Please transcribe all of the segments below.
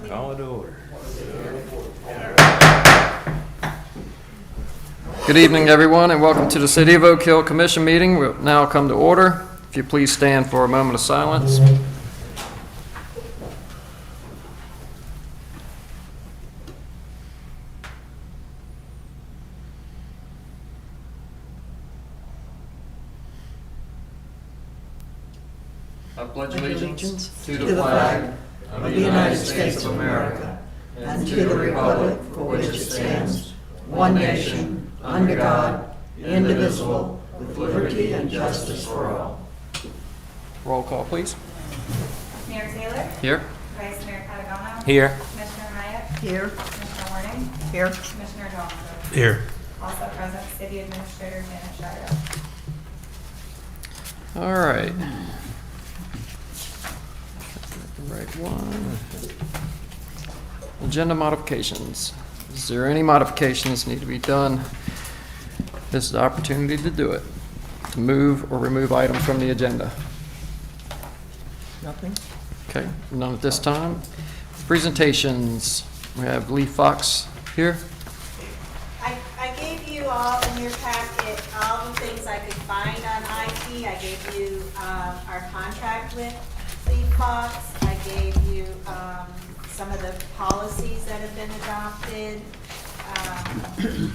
Call it to order. Good evening, everyone, and welcome to the City of Oak Hill Commission meeting. We'll now come to order. If you please stand for a moment of silence. I pledge allegiance to the flag of the United States of America and to the republic for which it stands, one nation, under God, indivisible, with liberty and justice for all. Roll call, please. Mayor Taylor? Here. Vice Mayor Patagano? Here. Commissioner Hyatt? Here. Commissioner Warning? Here. Commissioner Johnson? Here. Also present, City Administrator Janet Shire. All right. Right one. Agenda modifications. Is there any modifications need to be done? This is the opportunity to do it. To move or remove items from the agenda. Nothing? Okay, none at this time. Presentations. We have Lee Fox here. I gave you all in your packet all the things I could find on IT. I gave you our contract with Lee Fox. I gave you some of the policies that have been adopted in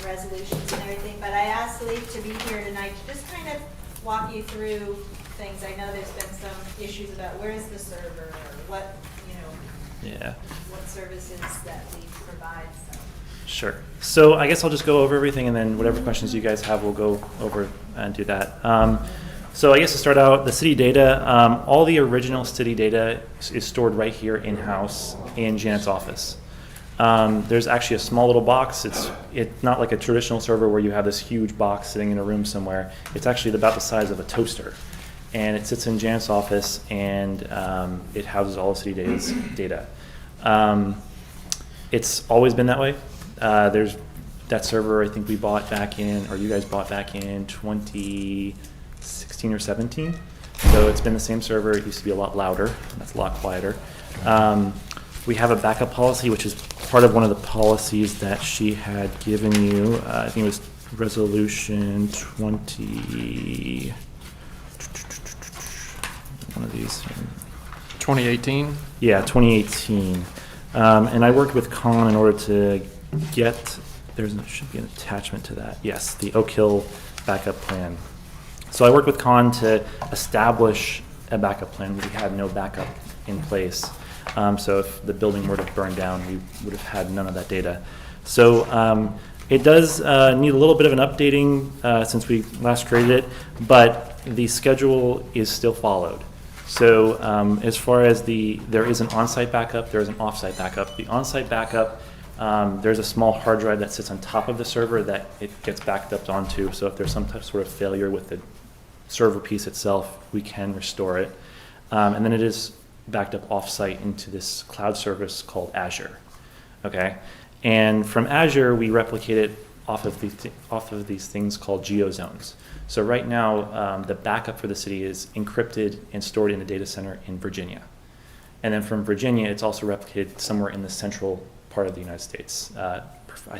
resolutions and everything. But I asked Lee to be here tonight to just kind of walk you through things. I know there's been some issues about where is the server or what, Yeah. what services that Lee provides. So. Sure. So I guess I'll just go over everything, and then whatever questions you guys have, we'll go over and do that. So I guess to start out, the city data, all the original city data is stored right here in-house in Janet's office. There's actually a small little box. It's not like a traditional server where you have this huge box sitting in a room somewhere. It's actually about the size of a toaster. And it sits in Janet's office, and it houses all of city data. It's always been that way. There's that server I think we bought back in, or you guys bought back in 2016 or 17. So it's been the same server. It used to be a lot louder. That's a lot quieter. We have a backup policy, which is part of one of the policies that she had given you. I think it was resolution 20. One of these. 2018. Yeah, 2018. And I worked with Con in order to get, there should be an attachment to that. Yes, the Oak Hill backup plan. So I worked with Con to establish a backup plan. We had no backup in place. So if the building were to burn down, we would have had none of that data. So it does need a little bit of an updating since we last created it, but the schedule is still followed. So as far as there is an on-site backup, there is an off-site backup. The on-site backup, there's a small hard drive that sits on top of the server that it gets backed up onto. So if there's some sort of failure with the server piece itself, we can restore it. And then it is backed up off-site into this cloud service called Azure. Okay, and from Azure we replicate it off of these things called GeoZones. So right now, the backup for the city is encrypted and stored in a data center in Virginia. And then from Virginia, it's also replicated somewhere in the central part of the United States. I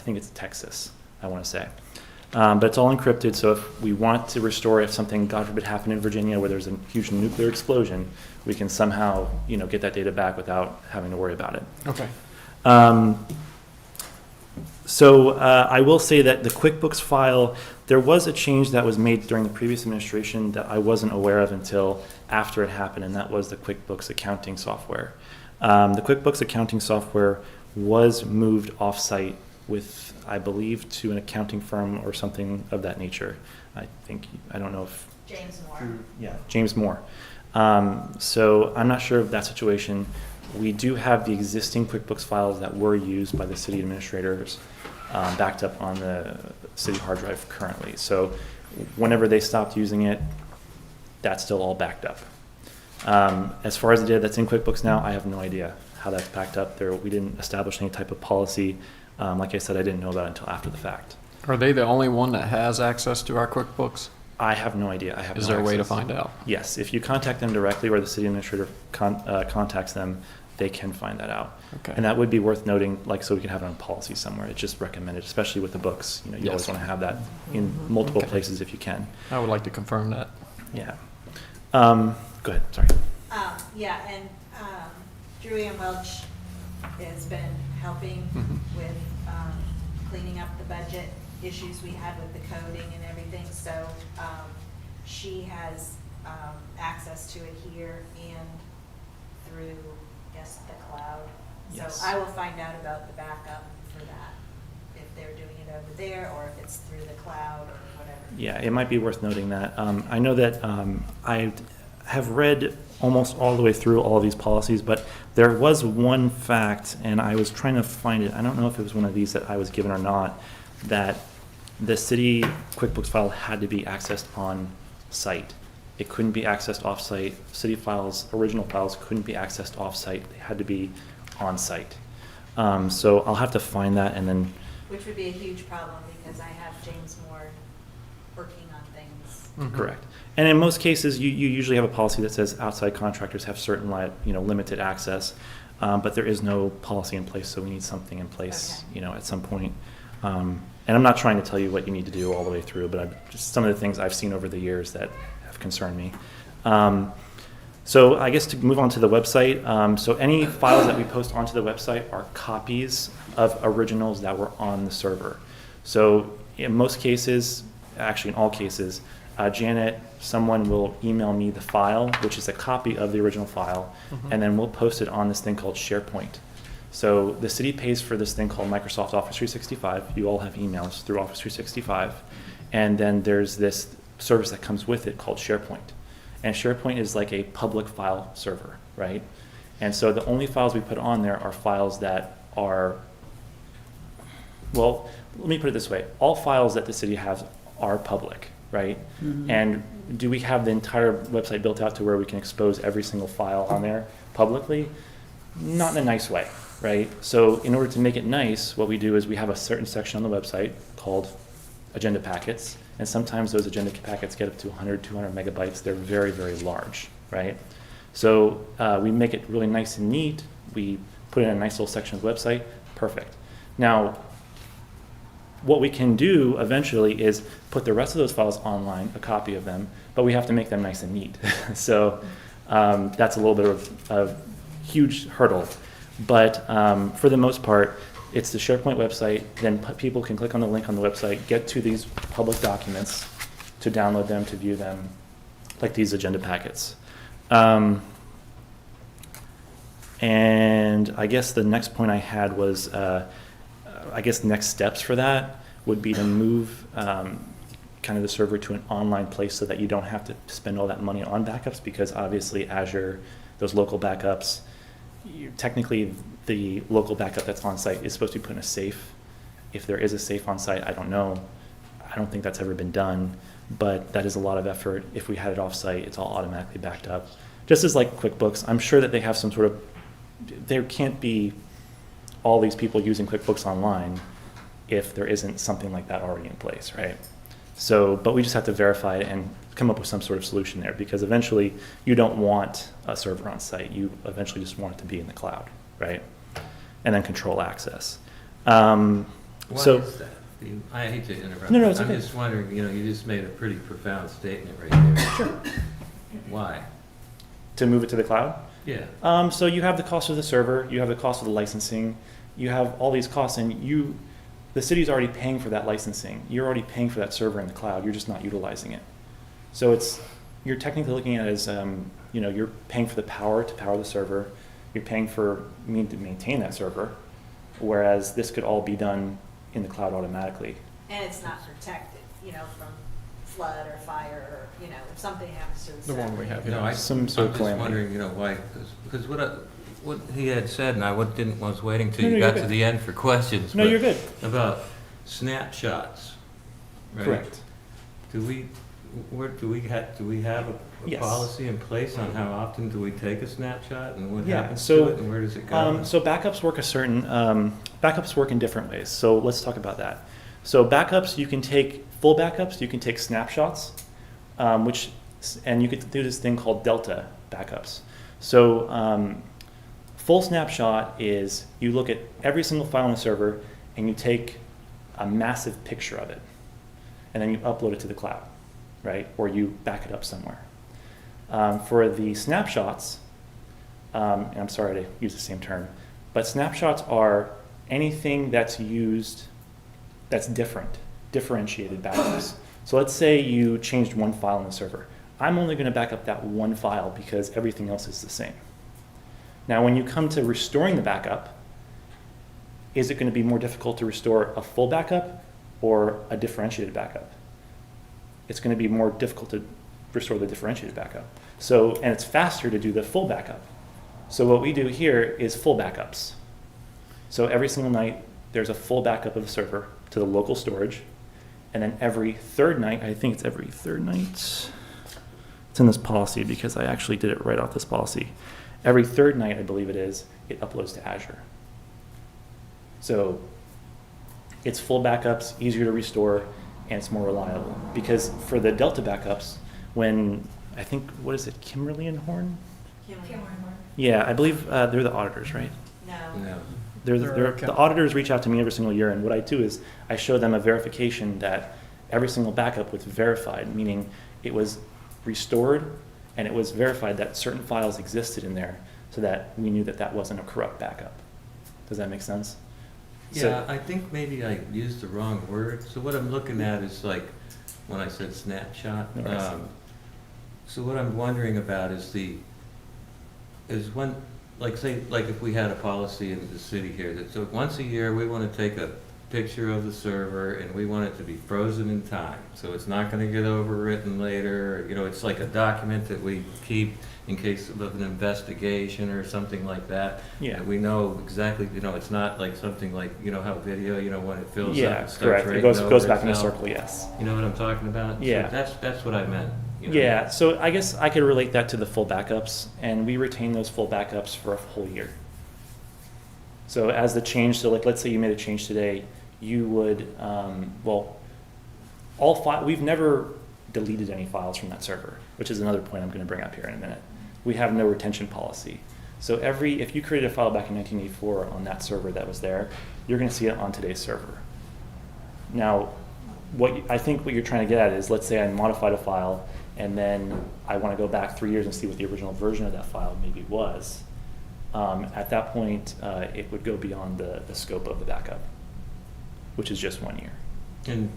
think it's Texas, I want to say. But it's all encrypted, so if we want to restore, if something, God forbid, happened in Virginia where there's a huge nuclear explosion, we can somehow, get that data back without having to worry about it. Okay. So I will say that the QuickBooks file, there was a change that was made during the previous administration that I wasn't aware of until after it happened, and that was the QuickBooks accounting software. The QuickBooks accounting software was moved off-site with, I believe, to an accounting firm or something of that nature. I don't know if... James Moore. Yeah, James Moore. So I'm not sure of that situation. We do have the existing QuickBooks files that were used by the city administrators backed up on the city hard drive currently. So whenever they stopped using it, that's still all backed up. As far as the data that's in QuickBooks now, I have no idea how that's backed up. We didn't establish any type of policy. Like I said, I didn't know about it until after the fact. Are they the only one that has access to our QuickBooks? I have no idea. I have Is no there a way to access. find out? Yes, if you contact them directly or the city administrator contacts them, they can find that out. Okay. And that would be worth noting, like, so we can have it on policy somewhere. It's just recommended, especially with the books. You know, you always Yes. want to have that in multiple Okay. places if you can. I would like to confirm that. Yeah. Go ahead, sorry. Yeah, and Drew Ann Welch has been helping Mhm. with cleaning up the budget issues we had with the coding and everything. So she has access to it here and through, I guess, the cloud. Yes. So I will find out about the backup for that, if they're doing it over there or if it's through the cloud or whatever. Yeah, it might be worth noting that. I know that I have read almost all the way through all of these policies, but there was one fact, and I was trying to find it. I don't know if it was one of these that I was given or not, that the city QuickBooks file had to be accessed on site. It couldn't be accessed off-site. City files, original files, couldn't be accessed off-site. They had to be on-site. So I'll have to find that and then. Which would be a huge problem because I have James Moore working on things. Mhm. Correct. And in most cases, you usually have a policy that says outside contractors have certain, limited access, but there is no policy in place, so we need something in place, Okay. at some point. And I'm not trying to tell you what you need to do all the way through, but just some of the things I've seen over the years that have concerned me. So I guess to move on to the website, so any files that we post onto the website are copies of originals that were on the server. So in most cases, actually in all cases, Janet, someone will email me the file, which is a copy of the original file, and then we'll post it on this thing called SharePoint. So the city pays for this thing called Microsoft Office 365. You all have emails through Office 365. And then there's this service that comes with it called SharePoint. And SharePoint is like a public file server, right? And so the only files we put on there are files that are, well, let me put it this way. All files that the city has are public, right? And do we have the entire website built out to where we can expose every single file on there publicly? Not in a nice way, right? So in order to make it nice, what we do is we have a certain section on the website called agenda packets. And sometimes those agenda packets get up to 100, 200 megabytes. They're very, very large, right? So we make it really nice and neat. We put it in a nice little section of the website. Perfect. Now, what we can do eventually is put the rest of those files online, a copy of them, but we have to make them nice and neat. So that's a little bit of a huge hurdle. But for the most part, it's the SharePoint website. Then people can click on the link on the website, get to these public documents to download them, to view them, like these agenda packets. And I guess the next point I had was, I guess next steps for that would be to move kind of the server to an online place so that you don't have to spend all that money on backups, because obviously Azure, those local backups, technically the local backup that's on site is supposed to be put in a safe. If there is a safe on site, I don't know. I don't think that's ever been done, but that is a lot of effort. If we had it off site, it's all automatically backed up. Just as like QuickBooks, I'm sure that they have some sort of, there can't be all these people using QuickBooks online if there isn't something like that already in place, right? So, but we just have to verify it and come up with some sort of solution there, because eventually you don't want a server on site. You eventually just want it to be in the cloud, right? And then control access. Why So, is that? I hate to interrupt. No, no, it's I'm okay. just wondering, you just made a pretty profound statement right there. Sure. Why? to move it to the cloud. Yeah. So you have the cost of the server, you have the cost of the licensing, you have all these costs, and the city's already paying for that licensing. You're already paying for that server in the cloud. You're just not utilizing it. So you're technically looking at it as, you're paying for the power to power the server. You're paying for to maintain that server, whereas this could all be done in the cloud automatically. And it's not protected, from flood or fire or, if something happens to the The server. one we have No, here. Some sort I'm of just calamity. wondering, why, because what he had said, and I was waiting till No, you you're got to good. the end for questions. No, but you're good. About snapshots, right? Correct. Do we have a Yes. policy in place on how often do we take a snapshot and what Yeah, happens so, to it and where does it go? So backups work in different ways. So let's talk about that. So backups, you can take full backups, you can take snapshots, and you could do this thing called delta backups. So full snapshot is you look at every single file on the server and you take a massive picture of it, and then you upload it to the cloud, right? Or you back it up somewhere. For the snapshots, and I'm sorry to use the same term, but snapshots are anything that's used that's differentiated backups. So let's say you changed one file on the server. I'm only going to back up that one file because everything else is the same. Now, when you come to restoring the backup, is it going to be more difficult to restore a full backup or a differentiated backup? It's going to be more difficult to restore the differentiated backup. So, and it's faster to do the full backup. So what we do here is full backups. So every single night, there's a full backup of the server to the local storage. And then every third night, I think it's every third night, it's in this policy because I actually did it right off this policy. Every third night, I believe it is, it uploads to Azure. So it's full backups, easier to restore, and it's more reliable. Because for the Delta backups, when, I think, what is it, Kimberly and Horn? Yeah, I believe they're the auditors, right? No. The auditors reach out to me every single year, and what I do is I show them a verification that every single backup was verified, meaning it was restored and it was verified that certain files existed in there so that we knew that that wasn't a corrupt backup. Does that make sense? Yeah, I think maybe I used the wrong word. So what I'm looking at is like, when I said snapshot. No worries. So what I'm wondering about is when, like say, like if we had a policy in the city here that, so once a year, we want to take a picture of the server and we want it to be frozen in time. So it's not going to get overwritten later. You know, it's like a document that we keep in case of an investigation or something like that. Yeah. We know exactly, you know, it's not like something like, you know, how video, you know, when it fills up, Yeah, it starts correct. It writing goes over back in a itself. circle, yes. You know what I'm talking about? Yeah. So that's what I meant. You know? Yeah, so I guess I could relate that to the full backups, and we retain those full backups for a whole year. So as the change, so like let's say you made a change today, you would, we've never deleted any files from that server, which is another point I'm going to bring up here in a minute. We have no retention policy. So if you created a file back in 1984 on that server that was there, you're going to see it on today's server. Now, I think what you're trying to get at is, let's say I modified a file, and then I want to go back 3 years and see what the original version of that file maybe was. At that point, it would go beyond the scope of the backup, which is just 1 year. And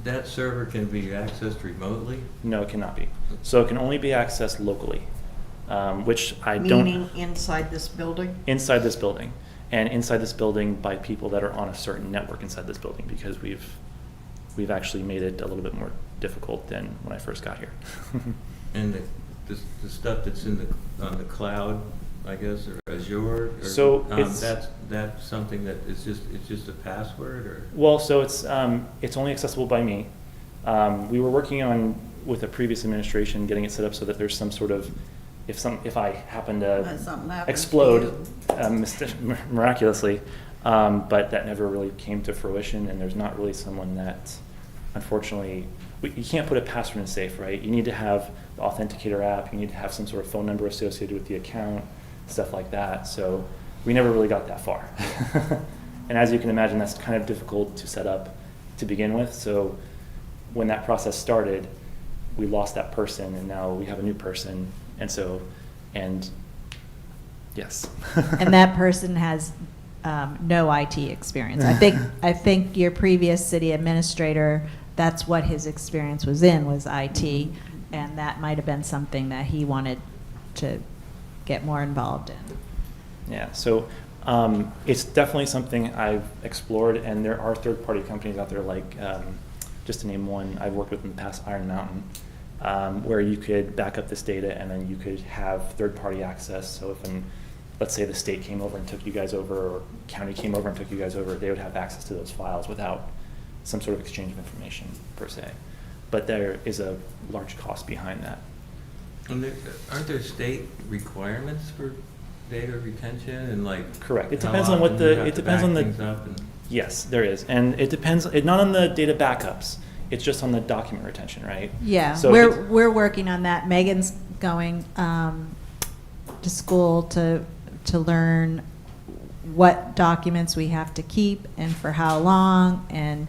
that server can be accessed remotely? No, it cannot be. So it can only be accessed locally, which I don't. Meaning inside this building? Inside this building, and inside this building by people that are on a certain network inside this building, because we've actually made it a little bit more difficult than when I first got here. And the stuff that's on the cloud, I guess, or Azure? Or, So it's- that's something that it's just a password, or? Well, so it's only accessible by me. We were working on, with a previous administration, getting it set up so that there's some sort of, if I happen to Something happens to explode you. miraculously, but that never really came to fruition, and there's not really someone that, unfortunately, you can't put a password in safe, right? You need to have the Authenticator app, you need to have some sort of phone number associated with the account, stuff like that. So we never really got that far. And as you can imagine, that's kind of difficult to set up to begin with. So when that process started, we lost that person, and now we have a new person. And yes. And that person has no IT experience. I think your previous city administrator, that's what his experience was IT, and that might have been something that he wanted to get more involved in. Yeah, so it's definitely something I've explored, and there are third-party companies out there, like, just to name one, I've worked with in the past, Iron Mountain, where you could back up this data and then you could have third-party access. So let's say the state came over and took you guys over, or county came over and took you guys over, they would have access to those files without some sort of exchange of information, per se. But there is a large cost behind that. And aren't there state requirements for data retention and like? Correct. It how depends on what often you the, have it to depends back on things the, up and- yes, there is. And it depends, not on the data backups. It's just on the document retention, right? Yeah, So we're working on that. Megan's going to school to learn what documents we have to keep and for how long, and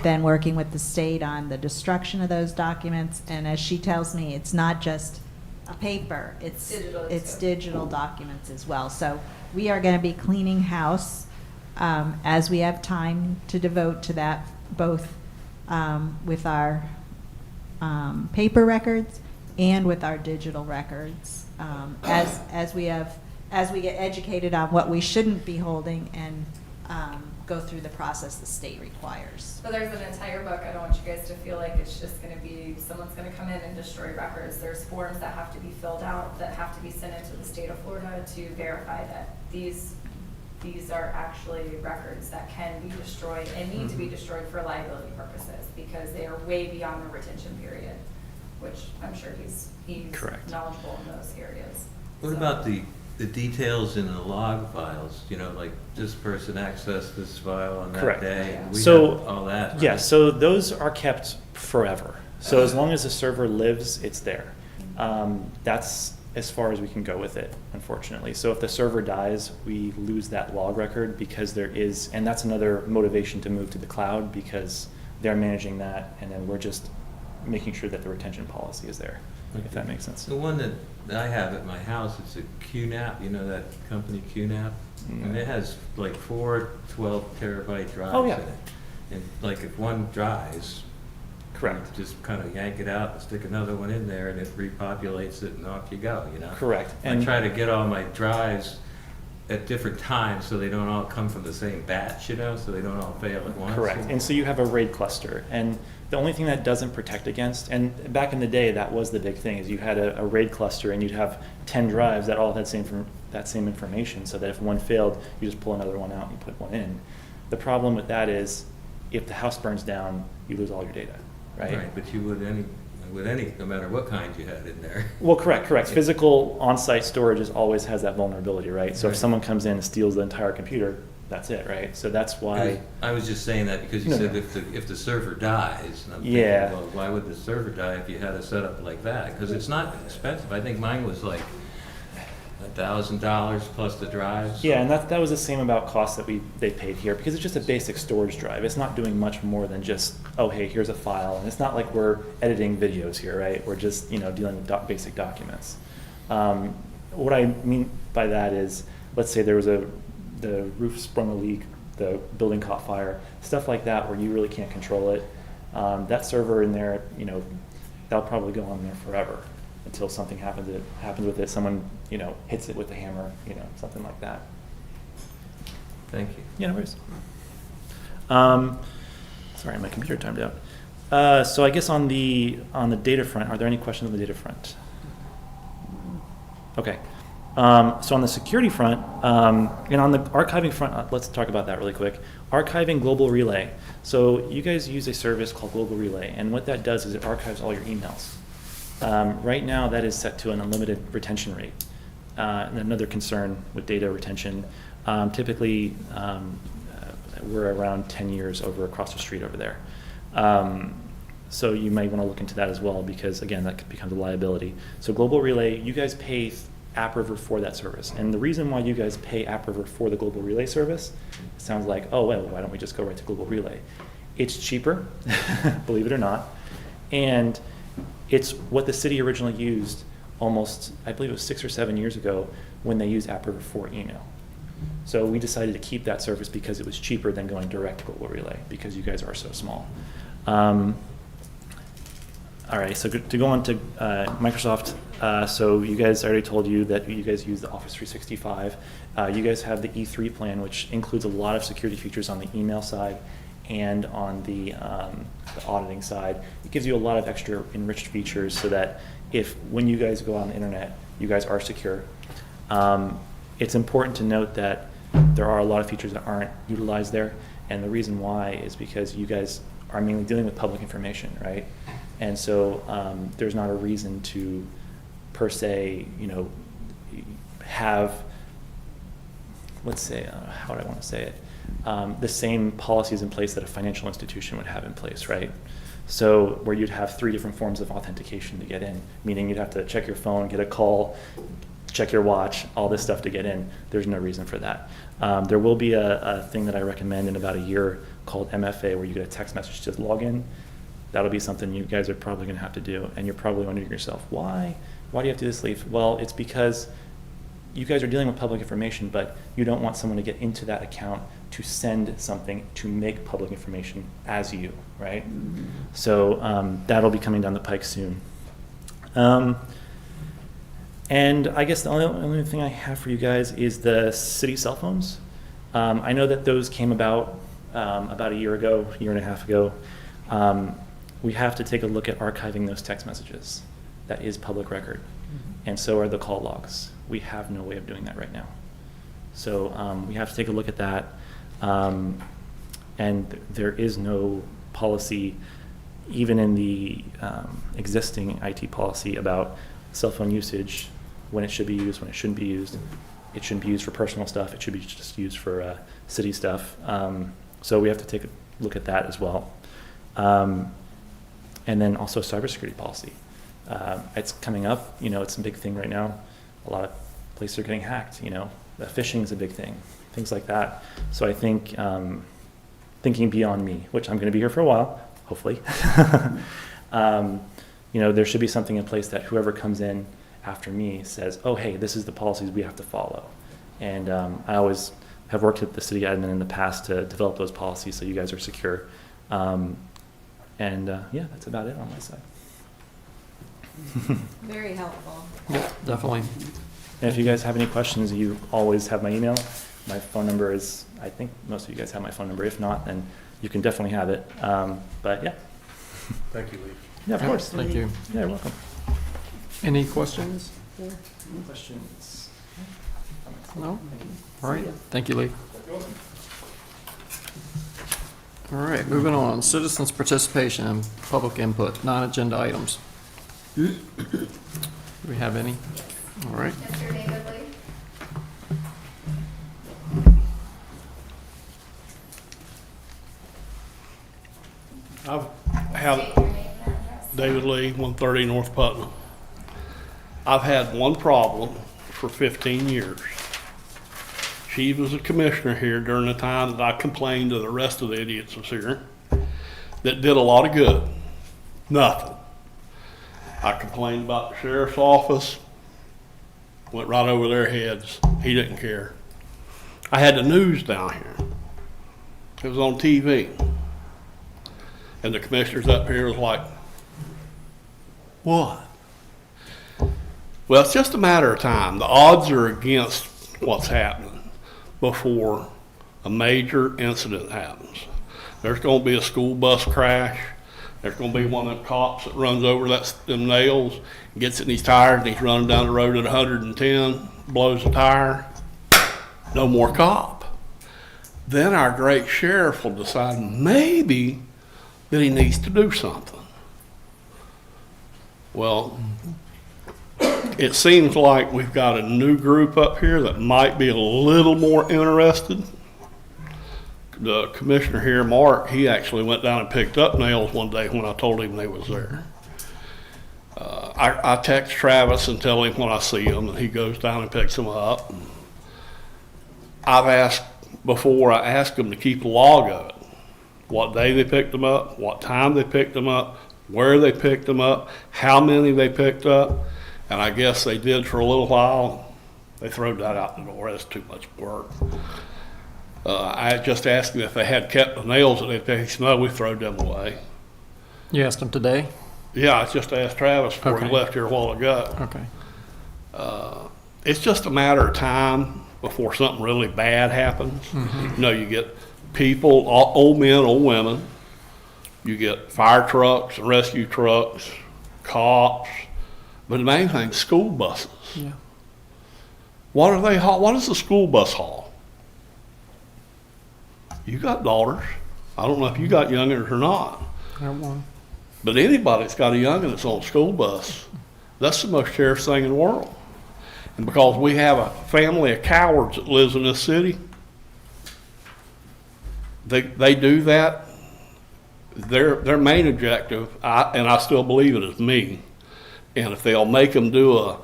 then working with the state on the destruction of those documents. And as she tells me, it's not just a paper, it's digital documents as well. So we are going to be cleaning house as we have time to devote to that, both with our paper records and with our digital records, as we get educated on what we shouldn't be holding and go through the process the state requires. So there's an entire book. I don't want you guys to feel like it's just going to be someone's going to come in and destroy records. There's forms that have to be filled out that have to be sent into the state of Florida to verify that these are actually records that can be destroyed and need to be destroyed for liability purposes because they are way beyond the retention period, which I'm sure he's Correct. knowledgeable in those areas. What about the details in the log files, you know, like this person accessed this file on that Correct. day? Yeah. We So, have all that. right? Yeah, so those are kept forever. So as long as the server lives, it's there. That's as far as we can go with it, unfortunately. So if the server dies, we lose that log record because there is, and that's another motivation to move to the cloud because they're managing that, and then we're just making sure that the retention policy is there, if that makes sense. The one that I have at my house, it's a QNAP, you know that company QNAP? And it has like 4 12-terabyte drives Oh, yeah. in it. And like if one dries, Correct. you just kind of yank it out and stick another one in there and it repopulates it and off you go, you know? Correct. I try to get all my drives at different times so they don't all come from the same batch, you know, so they don't all fail at once. Correct. And so you have a RAID cluster. And the only thing that doesn't protect against, and back in the day, that was the big thing, is you had a RAID cluster and you'd have 10 drives that all had that same information, so that if one failed, you just pull another one out and you put one in. The problem with that is if the house burns down, you lose all your data, right? But you would with any, no matter what kind you had in there. Well, correct. Physical on-site storage always has that vulnerability, right? So if Right. someone comes in and steals the entire computer, that's it, right? So that's why. I was just saying that because you No, said no. if the server dies, and I'm Yeah. thinking, well, why would the server die if you had a setup like that? Because it's not expensive. I think mine was like $1,000 plus the drives. Yeah, and that was the same about costs that they paid here, because it's just a basic storage drive. It's not doing much more than just, oh, hey, here's a file. And it's not like we're editing videos here, right? We're just, dealing with basic documents. What I mean by that is, let's say there was the roof sprung a leak, the building caught fire, stuff like that where you really can't control it. That server in there, that'll probably go on there forever until something happens with it. Someone, hits it with a hammer, something like that. Thank you. Yeah, no worries. Sorry, my computer timed out. So I guess on the data front, are there any questions on the data front? Okay. So on the security front, and on the archiving front, let's talk about that really quick. Archiving Global Relay. So you guys use a service called Global Relay, and what that does is it archives all your emails. Right now, that is set to an unlimited retention rate. And another concern with data retention, typically we're around 10 years over across the street over there. So you might want to look into that as well, because again, that becomes a liability. So Global Relay, you guys pay AppRiver for that service. And the reason why you guys pay AppRiver for the Global Relay service, it sounds like, oh, well, why don't we just go right to Global Relay? It's cheaper, believe it or not. And it's what the city originally used almost, I believe it was 6 or 7 years ago, when they used AppRiver for email. So we decided to keep that service because it was cheaper than going direct to Global Relay, because you guys are so small. All right, so to go on to Microsoft, so you guys already told you that you guys use the Office 365. You guys have the E3 plan, which includes a lot of security features on the email side and on the auditing side. It gives you a lot of extra enriched features so that when you guys go on the internet, you guys are secure. It's important to note that there are a lot of features that aren't utilized there, and the reason why is because you guys are mainly dealing with public information, right? And so there's not a reason to, per se, have, let's say, how would I want to say it? the same policies in place that a financial institution would have in place, right? So where you'd have 3 different forms of authentication to get in, meaning you'd have to check your phone, get a call, check your watch, all this stuff to get in. There's no reason for that. There will be a thing that I recommend in about a year called MFA, where you get a text message to log in. That'll be something you guys are probably going to have to do, and you're probably wondering to yourself, why? Why do you have to do this, Leaf? Well, it's because you guys are dealing with public information, but you don't want someone to get into that account to send something to make public information as you, right? So that'll be coming down the pike soon. And I guess the only thing I have for you guys is the city cell phones. I know that those came about a year and a half ago. We have to take a look at archiving those text messages. That is public record. And so are the call logs. We have no way of doing that right now. So we have to take a look at that. And there is no policy, even in the existing IT policy, about cell phone usage, when it should be used, when it shouldn't be used. It shouldn't be used for personal stuff. It should be just used for city stuff. So we have to take a look at that as well. And then also cybersecurity policy. It's coming up, it's a big thing right now. A lot of places are getting hacked, phishing is a big thing, things like that. So I think thinking beyond me, which I'm going to be here for a while, hopefully, there should be something in place that whoever comes in after me says, oh, hey, this is the policies we have to follow. And I always have worked with the city admin in the past to develop those policies so you guys are secure. That's about it on my side. Very helpful. Yep, definitely. And if you guys have any questions, you always have my email. My phone number is, I think most of you guys have my phone number. If not, then you can definitely have it. But yeah. Thank you, Lee. Yeah, of course. Thank you. Yeah, you're welcome. Any questions? Questions? No? All right, thank you, Lee. All right, moving on. Citizens' participation and public input, non-agenda items. Do we have any? All right. Mr. David Lee? I've had State your name and address. David Lee, 130 North Putnam. I've had one problem for 15 years. She was a commissioner here during the time that I complained to the rest of the idiots that's here that did a lot of good. Nothing. I complained about the sheriff's office, went right over their heads. He didn't care. I had the news down here. It was on TV. And the commissioners up here was like, what? Well, it's just a matter of time. The odds are against what's happening before a major incident happens. There's going to be a school bus crash. There's going to be one of them cops that runs over them nails, gets it in his tires, and he's running down the road at 110, blows the tire. No more cop. Then our great sheriff will decide maybe that he needs to do something. Well, it seems like we've got a new group up here that might be a little more interested. The commissioner here, Mark, he actually went down and picked up nails one day when I told him they was there. I text Travis and tell him when I see him, and he goes down and picks them up. I've asked before, I asked him to keep a log of it. What day they picked them up, what time they picked them up, where they picked them up, how many they picked up. And I guess they did for a little while. They threw that out the door. That's too much work. I just asked them if they had kept the nails that they picked. No, we threw them away. You asked him today? Yeah, I just asked Travis before he Okay. left here a while ago. Okay. It's just a matter of time before something really bad happens. You get people, old men, old women. You get fire trucks and rescue trucks, cops. But the main thing, school buses. Yeah. What are they haul? What is the school bus haul? You got daughters. I don't know if you got youngins or not. Got one. But anybody that's got a youngin that's on a school bus, that's the most cherished thing in the world. And because we have a family of cowards that lives in this city, they do that. Their main objective, and I still believe it is me, and if they'll make them do a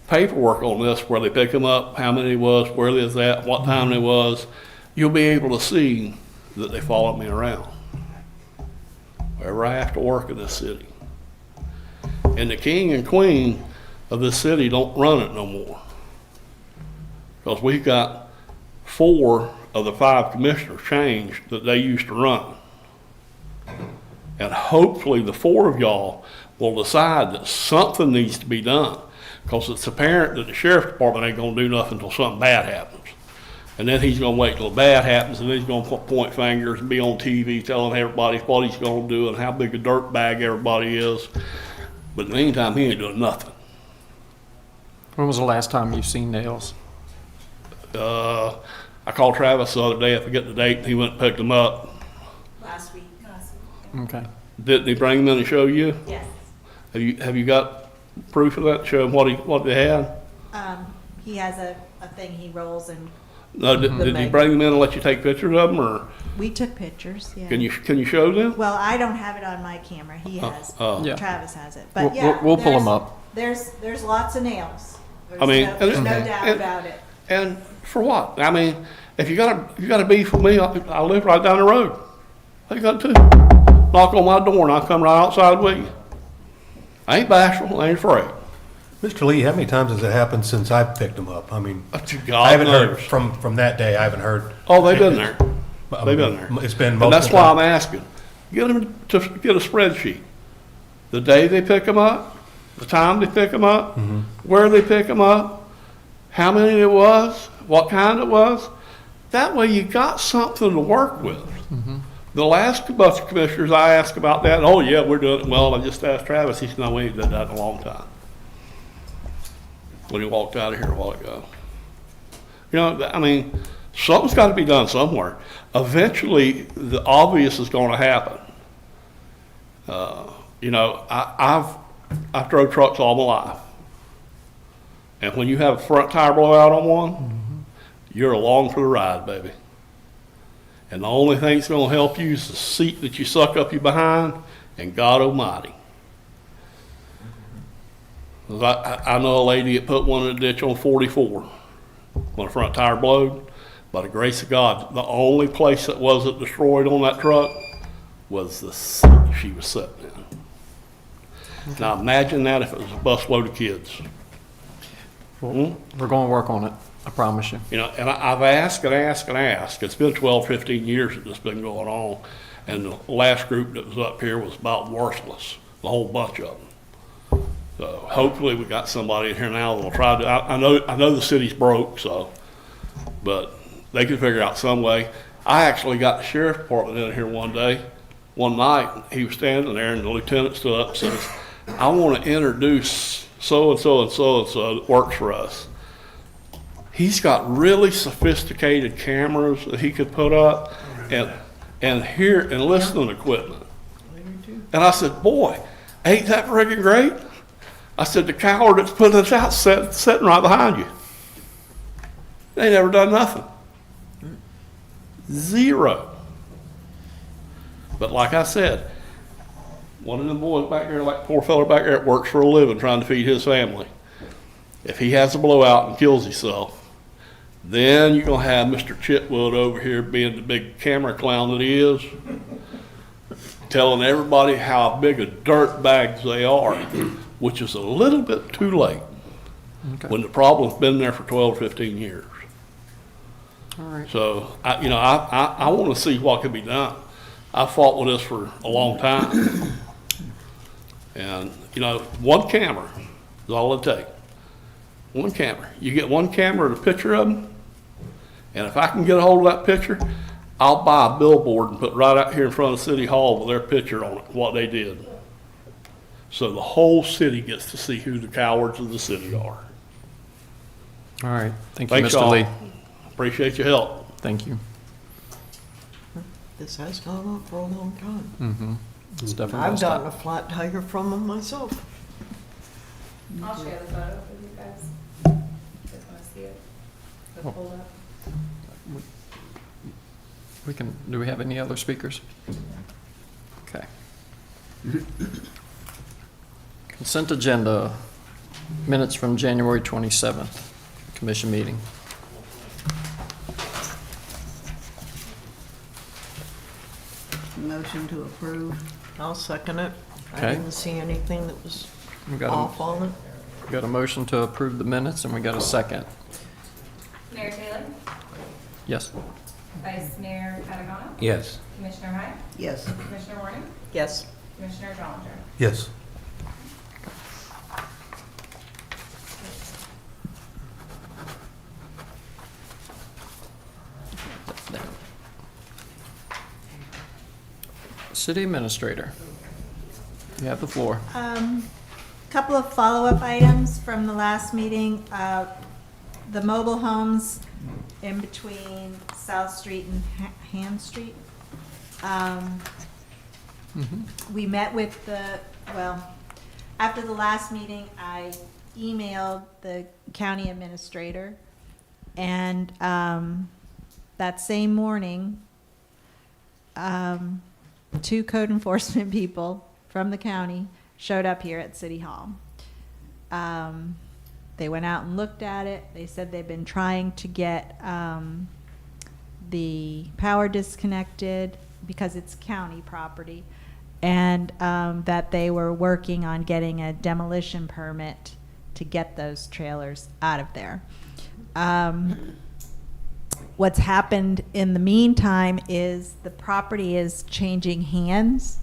paperwork on this, where they pick them up, how many it was, where they was at, what time they was, you'll be able to see that they followed me around wherever I have to work in this city. And the king and queen of this city don't run it no more, because we've got 4 of the 5 commissioners changed that they used to run. And hopefully the 4 of y'all will decide that something needs to be done, because it's apparent that the sheriff's department ain't gonna do nothing until something bad happens. And then he's gonna wait till the bad happens, and then he's gonna point fingers and be on TV telling everybody what he's gonna do and how big a dirt bag everybody is. But in the meantime, he ain't doing nothing. When was the last time you seen Nails? I called Travis the other day, I forget the date, and he went and picked them up. Last week. Okay. Didn't he bring them in and show you? Yes. Have you got proof of that, show him what they had? He has a thing he rolls and No, did he bring them in and let you take pictures of them, or We took pictures, yeah. can you show them? Well, I don't have it on my camera. He has. Oh. Yeah. Travis has it. We'll- But yeah, we'll pull 'em there's- up. There's lots of nails. I mean, There's no and- doubt and- about it. And for what? I mean, if you got a beef with me, I live right down the road. I got to. Knock on my door and I'll come right outside with you. I ain't bashful, I ain't afraid. Mr. Lee, how many times has it happened since I've picked them up? I mean, God I haven't heard knows. from that day. I haven't heard. Oh, they've been there. They've been there. It's been And multiple that's why I'm times. asking. Get them to get a spreadsheet. The day they pick them up, the time they pick them up, where they pick them up, how many it was, what kind it was. That way you got something to work with. The last bunch of commissioners I asked about that, oh yeah, we're doing it. Well, I just asked Travis, he said, no, we ain't done that in a long time. When he walked out of here a while ago. You know, I mean, something's got to be done somewhere. Eventually, the obvious is going to happen. You know, I've drove trucks all my life. And when you have a front tire blowout on one, you're along for the ride, baby. And the only thing that's going to help you is the seat that you suck up your behind and God Almighty. 'Cause I know a lady that put one in the ditch on 44 when a front tire blowed. By the grace of God, the only place that wasn't destroyed on that truck was the seat she was sitting in. Now imagine that if it was a busload of kids. We're going to work on it. I promise you. You know, and I've asked and asked and asked. It's been 12, 15 years that this has been going on. And the last group that was up here was about worthless, the whole bunch of them. So hopefully we got somebody in here now that'll try to, I know the city's broke, so, but they can figure out some way. I actually got the sheriff's department in here one night, he was standing there and the lieutenant stood up and says, I want to introduce so-and-so and so-and-so that works for us. He's got really sophisticated cameras that he could put up and hear and listening equipment. And I said, boy, ain't that friggin' great? I said, the coward that's putting this out sitting right behind you. They never done nothing. Zero. But like I said, one of them boys back there, like poor fella back there, works for a living trying to feed his family. If he has a blowout and kills himself, then you're gonna have Mr. Chitwood over here being the big camera clown that he is, telling everybody how big a dirt bags they are, which is a little bit too late when the problem's been there for 12, 15 years. All right. So, I want to see what can be done. I fought with this for a long time. And, one camera is all it takes. One camera. You get one camera and a picture of them, and if I can get a hold of that picture, I'll buy a billboard and put right out here in front of City Hall with their picture on it, what they did. So the whole city gets to see who the cowards of the city are. All right. Thank you, Thanks, Mr. y'all. Lee. Appreciate your help. Thank you. This has gone on for a long time. Mm-hmm. It's definitely I've gonna gotten stop. a flat tire from them myself. I'll share the photo with you guys. Just want to see it. The Oh. pull up. Do we have any other speakers? Okay. Consent agenda, minutes from January 27th, commission meeting. Motion to approve. I'll second it. Okay. I didn't see anything that was We got off on it. got a motion to approve the minutes, and we got a second. Mayor Taylor? Yes. Vice Mayor Patagona? Yes. Commissioner Hyde? Yes. Commissioner Warning? Yes. Commissioner Dollinger? Yes. City Administrator, you have the floor. Couple of follow-up items from the last meeting. The mobile homes in between South Street and Ham Street. We met with after the last meeting, I emailed the county administrator, and that same morning, 2 code enforcement people from the county showed up here at City Hall. They went out and looked at it. They said they've been trying to get the power disconnected because it's county property, and that they were working on getting a demolition permit to get those trailers out of there. What's happened in the meantime is the property is changing hands.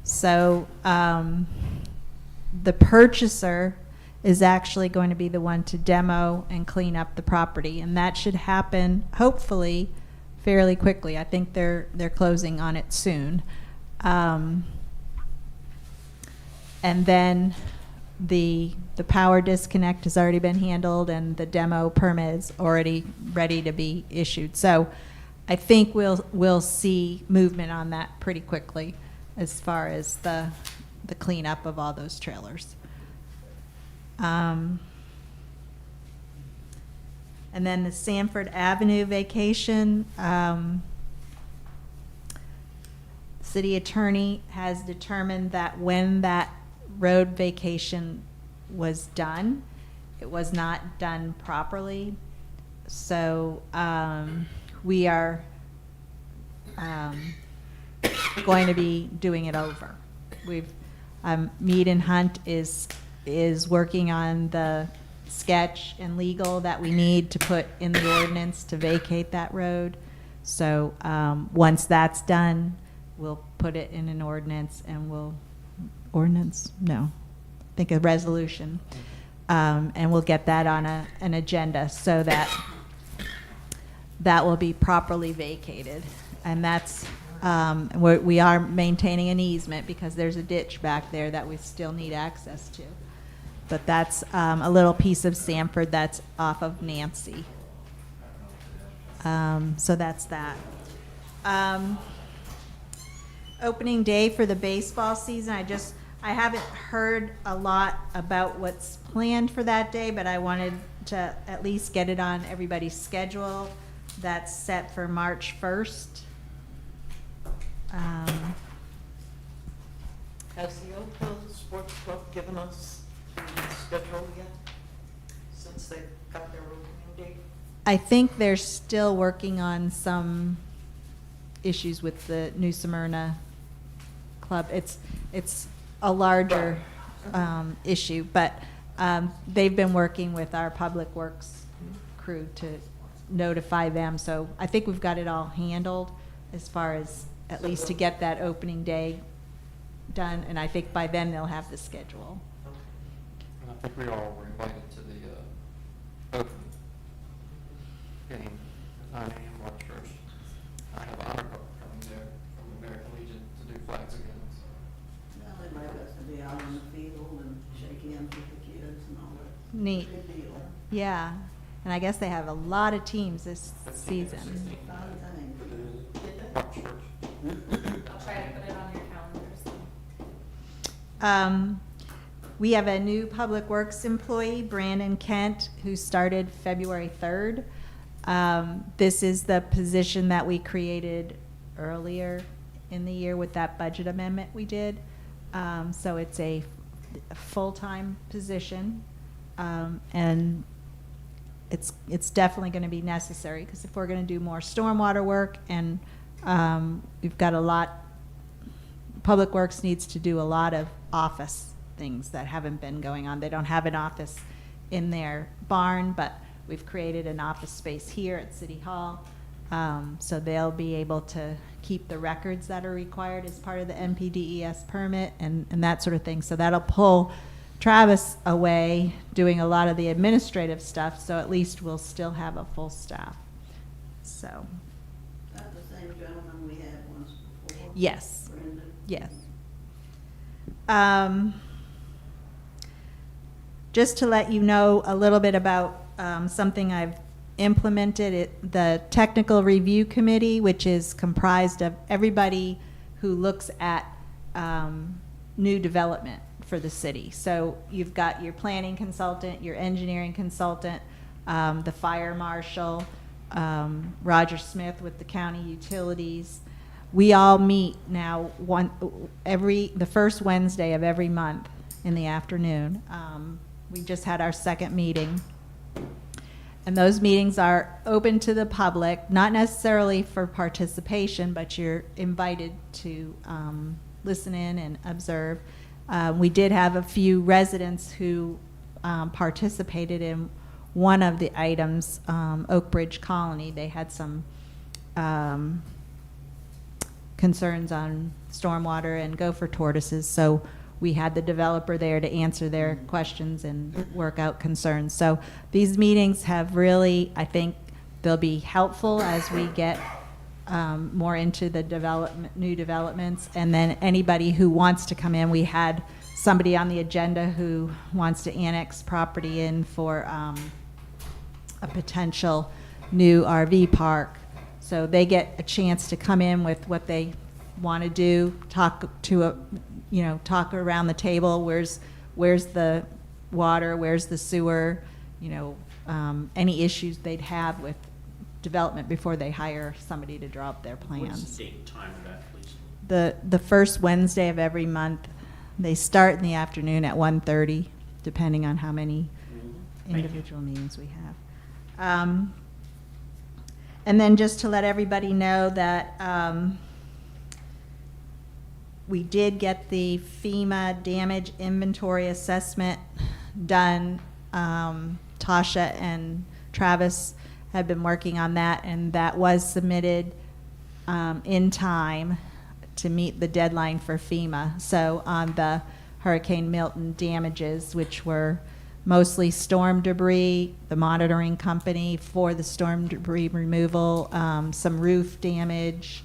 So the purchaser is actually going to be the one to demo and clean up the property, and that should happen hopefully fairly quickly. I think they're closing on it soon. And then the power disconnect has already been handled, and the demo permit is already ready to be issued. So I think we'll see movement on that pretty quickly as far as the cleanup of all those trailers. And then the Sanford Avenue vacation, city attorney has determined that when that road vacation was done, it was not done properly. So we are going to be doing it over. Mead and Hunt is working on the sketch and legal that we need to put in the ordinance to vacate that road. So once that's done, we'll put it in an ordinance, and a resolution. And we'll get that on an agenda so that will be properly vacated. And that's, we are maintaining an easement because there's a ditch back there that we still need access to. But that's a little piece of Sanford that's off of Nancy. So that's that. Opening day for the baseball season, I haven't heard a lot about what's planned for that day, but I wanted to at least get it on everybody's schedule. That's set for March 1st. Has the Oak Hill Sports Club given us the schedule yet, since they got their opening date? I think they're still working on some issues with the New Smyrna Club. It's a larger issue, but they've been working with our Public Works crew to notify them. So I think we've got it all handled as far as at least to get that opening day done, and I think by then they'll have the schedule. And I think we all were invited to the open game at 9 a.m. March 1st. I have honor card coming there from the American Legion to do flags again. Well, they might have to be out in the field and shake hands with the kids and all that. Neat. Good deal. Yeah, and I guess they have a lot of teams this season. Fun thing. March 1st. I'll try to put it on your calendars. We have a new Public Works employee, Brandon Kent, who started February 3rd. This is the position that we created earlier in the year with that budget amendment we did. So it's a full-time position, and it's definitely going to be necessary, because if we're going to do more stormwater work, and we've got a lot, Public Works needs to do a lot of office things that haven't been going on. They don't have an office in their barn, but we've created an office space here at City Hall. So they'll be able to keep the records that are required as part of the NPDES permit and that sort of thing. So that'll pull Travis away doing a lot of the administrative stuff, so at least we'll still have a full staff. So, That the same gentleman we had once before? yes, Brendan? yes. Just to let you know a little bit about something I've implemented, the Technical Review Committee, which is comprised of everybody who looks at new development for the city. So you've got your planning consultant, your engineering consultant, the fire marshal, Roger Smith with the county utilities. We all meet now the first Wednesday of every month in the afternoon. We just had our second meeting. And those meetings are open to the public, not necessarily for participation, but you're invited to listen in and observe. We did have a few residents who participated in one of the items, Oak Bridge Colony. They had some concerns on stormwater and gopher tortoises, so we had the developer there to answer their questions and work out concerns. So these meetings have really, I think, they'll be helpful as we get more into the new developments. And then anybody who wants to come in, we had somebody on the agenda who wants to annex property in for a potential new RV park. So they get a chance to come in with what they want to do, talk around the table. Where's the water? Where's the sewer? Any issues they'd have with development before they hire somebody to draw up their plans. What's the date and time of that, please? The first Wednesday of every month. They start in the afternoon at 1:30, depending on how many individual meetings we have. And then just to let everybody know that we did get the FEMA damage inventory assessment done. Tasha and Travis have been working on that, and that was submitted in time to meet the deadline for FEMA. So on the Hurricane Milton damages, which were mostly storm debris, the monitoring company for the storm debris removal, some roof damage,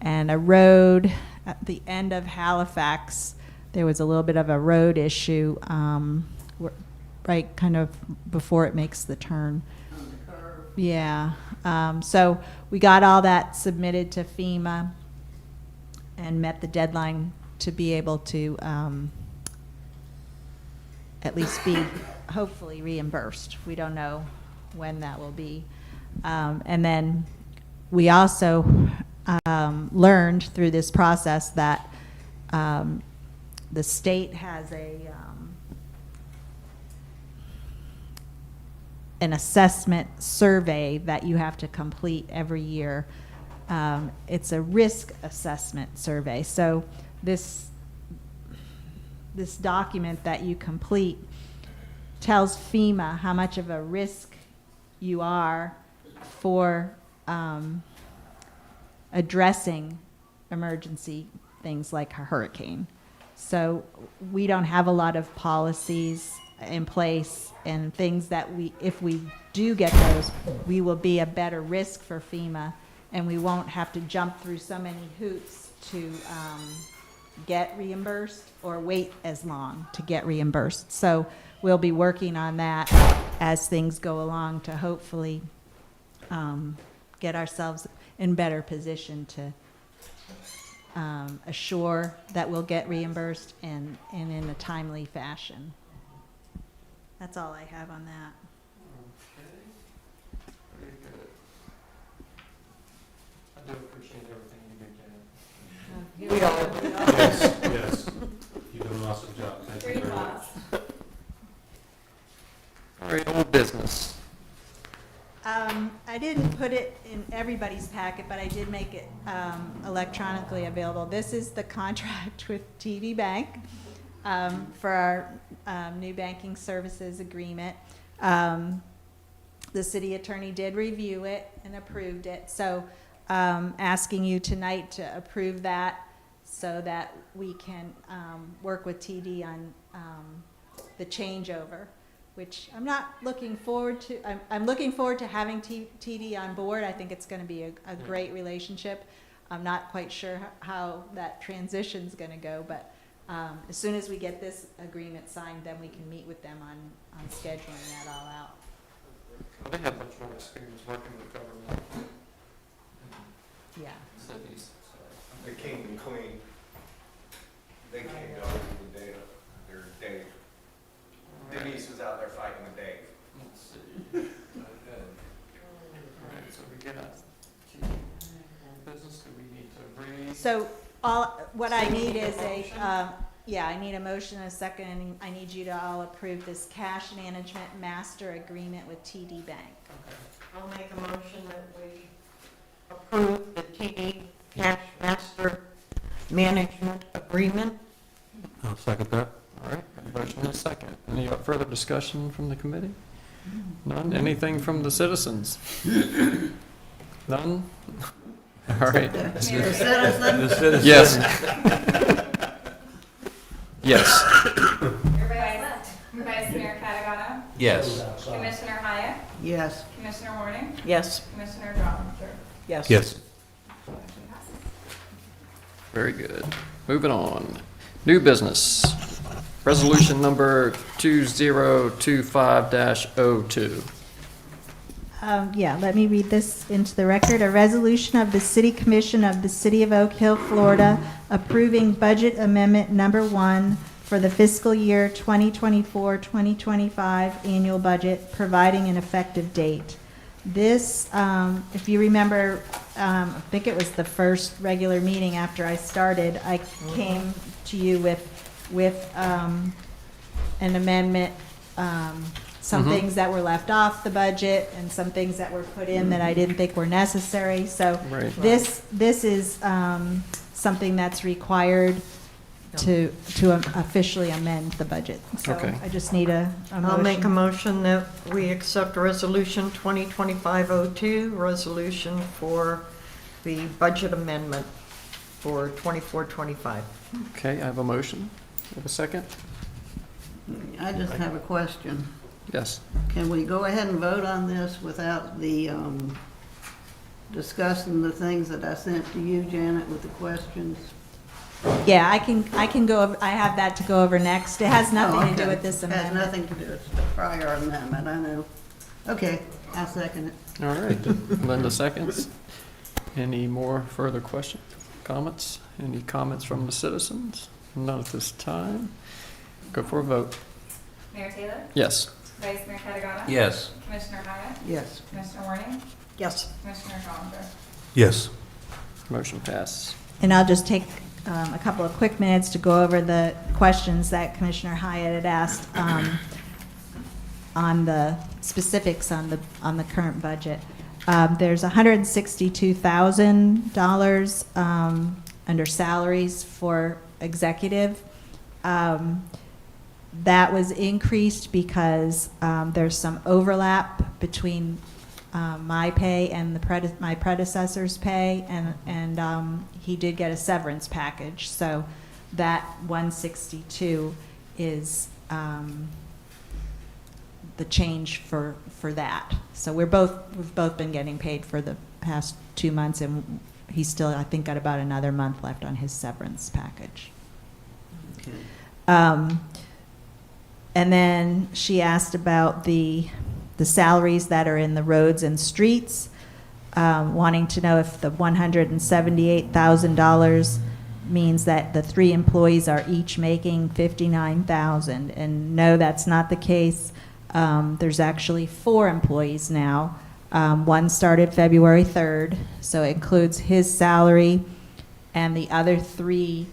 and a road at the end of Halifax. There was a little bit of a road issue, right kind of before it makes the turn. On the curve. Yeah. So we got all that submitted to FEMA and met the deadline to be able to at least be hopefully reimbursed. We don't know when that will be. And then we also learned through this process that the state has an assessment survey that you have to complete every year. It's a risk assessment survey. So this document that you complete tells FEMA how much of a risk you are for addressing emergency things like a hurricane. So we don't have a lot of policies in place and things that if we do get those, we will be a better risk for FEMA, and we won't have to jump through so many hoops to get reimbursed or wait as long to get reimbursed. So we'll be working on that as things go along to hopefully get ourselves in better position to assure that we'll get reimbursed and in a timely fashion. That's all I have on that. Okay. Very good. I do appreciate everything you do, Janet. We all. Yes, yes. You do an awesome job. Thank you Three very much. applause. All right, old business. I didn't put it in everybody's packet, but I did make it electronically available. This is the contract with TD Bank for our new banking services agreement. The city attorney did review it and approved it, so asking you tonight to approve that so that we can work with TD on the changeover, which I'm not looking forward to. I'm looking forward to having TD on board. I think it's going to be a great relationship. I'm not quite sure how that transition's going to go, but as soon as we get this agreement signed, then we can meet with them on scheduling that all out. Well, they have much more experience working with government Yeah. cities, so. They came and clean. They came down with the data, their Dave. Denise was out there fighting with Dave. Let's see. All right, so we got business, do we need to read? So what I need is I need a motion and a second, and I need you to all approve this cash management master agreement with TD Bank. Okay. I'll make a motion that we approve the TD Cash Master Management Agreement. I'll second that. All right, motion and a second. Any further discussion from the committee? None? Anything from the citizens? None? All right. The citizen? Yes. Yes. Vice Mayor Catagano, Yes. Commissioner Hyatt, Yes. Commissioner Warning, Yes. Commissioner Dodd. Yes. Yes. Motion passes. Very good. Moving on. New business. Resolution number 2025-02. Yeah, let me read this into the record. A resolution of the City Commission of the City of Oak Hill, Florida, approving Budget Amendment Number 1 for the fiscal year 2024-2025 annual budget, providing an effective date. This, if you remember, I think it was the first regular meeting after I started, I came to you with an amendment, some things that were left off the budget and some things that were put in that I didn't think were necessary. So Right. this is something that's required to officially amend the budget. So Okay. I just need a motion. I'll make a motion that we accept Resolution 2025-02, resolution for the budget amendment for 24-25. Okay, I have a motion. Have a second? I just have a question. Yes. Can we go ahead and vote on this without the, discussing the things that I sent to you, Janet, with the questions? Yeah, I can go, I have that to go over next. It has nothing to do with this Has amendment. nothing to do with the prior amendment, I know. Okay, I'll second it. All right. Linda seconds. Any more further questions, comments? Any comments from the citizens? None at this time. Go for a vote. Mayor Taylor, Yes. Vice Mayor Catagano. Yes. Commissioner Hyatt, Yes. Commissioner Warning, Yes. Commissioner Dodd. Yes. Motion passes. And I'll just take a couple of quick minutes to go over the questions that Commissioner Hyatt had asked on the specifics on the current budget. There's $162,000 under salaries for executive. That was increased because there's some overlap between my pay and my predecessor's pay, and he did get a severance package. So that 162 is the change for that. So we've both been getting paid for the past 2 months, and he's still, I think, got about another month left on his severance package. Okay. And then she asked about the salaries that are in the roads and streets, wanting to know if the $178,000 means that the 3 employees are each making $59,000. And no, that's not the case. There's actually 4 employees now. One started February 3rd, so it includes his salary and the other 3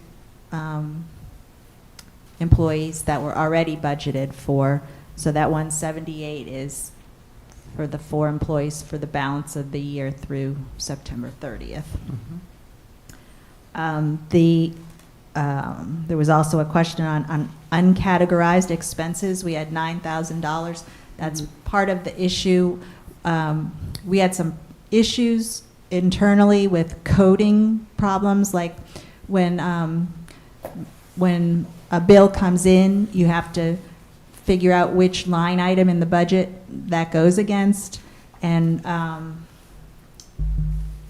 employees that were already budgeted for. So that 178 is for the 4 employees for the balance of the year through September 30th. There was also a question on uncategorized expenses. We had $9,000. That's part of the issue. We had some issues internally with coding problems, like when a bill comes in, you have to figure out which line item in the budget that goes against. And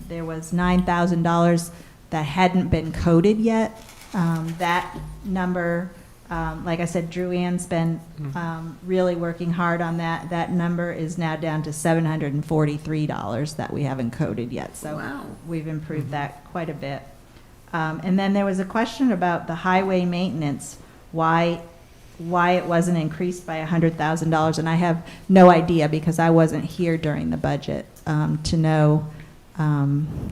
there was $9,000 that hadn't been coded yet. That number, like I said, Drew Ann's been really working hard on that. That number is now down to $743 that we haven't coded yet. So Wow. we've improved that quite a bit. And then there was a question about the highway maintenance, why it wasn't increased by $100,000. And I have no idea because I wasn't here during the budget to know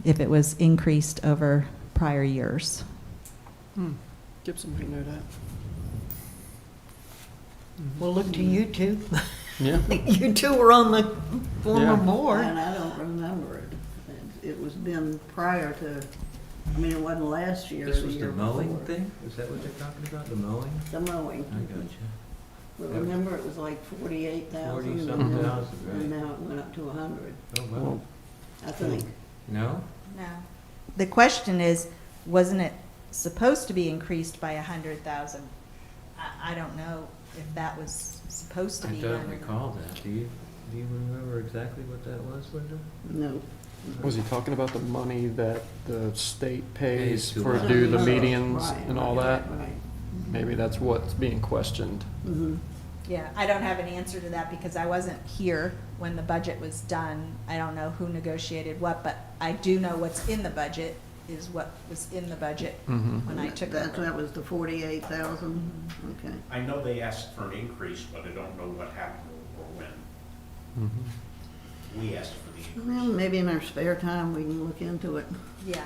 if it was increased over prior years. Gibson might know that. We'll look to you two. Yeah. You two were on the former Yeah. board. And I don't remember it. It was been prior to, I mean, it wasn't last year or This the was year the mowing before. thing? Is that what you're talking about, the mowing? The mowing. I got you. But remember, it was like 48,000. 40-something and thousand, right. And now it went up to 100, Oh, wow. I think. No? No. The question is, wasn't it supposed to be increased by 100,000? I don't know if that was supposed to I be don't done. recall that. Do you remember exactly what that was, Linda? No. Was he talking about the money that the state pays Pays to for us. do the Right, medians right, and all right, that? Right. Maybe that's what's being questioned. Mhm. Yeah, I don't have an answer to that because I wasn't here when the budget was done. I don't know who negotiated what, but I do know what's in the budget is what was in the budget Mhm. when I took That over. was the 48,000, okay. I know they asked for an increase, but I don't know what happened or when. Mhm. We asked for the Well, increase. maybe in our spare time, we can look into it. Yeah.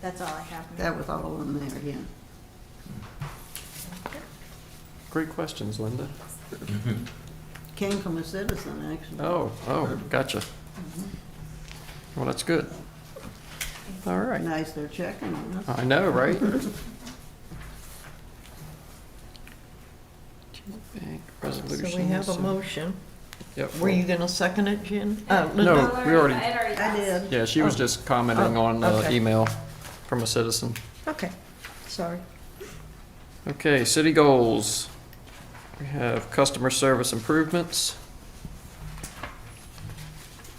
That's all I have. That was all in there, yeah. Great questions, Linda. Came from a citizen, actually. Oh, gotcha. Well, that's good. All right. Nice they're checking on us. I know, right? Resolution. So we have a motion. Yep. Were you gonna second it, Jen? No, Linda? we already, I had already I asked. did. yeah, she was just commenting Oh, on the okay. email from a citizen. Okay, sorry. Okay, city goals. We have customer service improvements.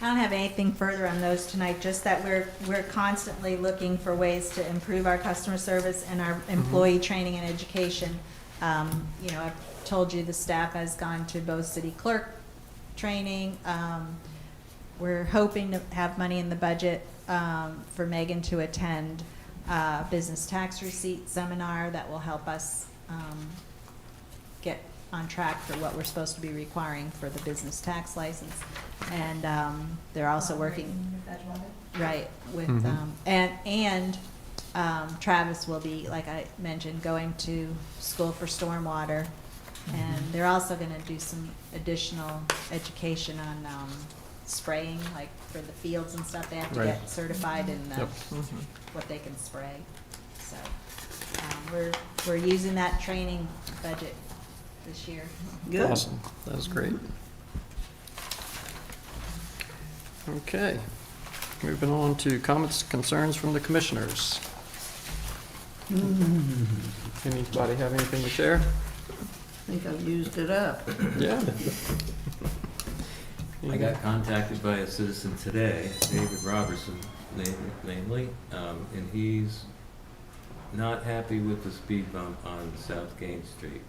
I don't have anything further on those tonight, just that we're constantly looking for ways to improve our customer service and our employee training and education. You know, I've told you the staff has gone to both city clerk training. We're hoping to have money in the budget for Megan to attend a business tax receipt seminar that will help us get on track for what we're supposed to be requiring for the business tax license. And they're also working, right, with, and Travis will be, like I mentioned, going to school for stormwater. And they're also gonna do some additional education on spraying, like for the fields and stuff. They have to Right. get certified in the, Yep. what they can spray. So we're using that training budget this year. Good. Awesome. That was great. Okay. Moving on to comments, concerns from the commissioners. Anybody have anything to share? I think I've used it up. Yeah. I got contacted by a citizen today, David Robertson, namely, and he's not happy with the speed bump on South Gain Street.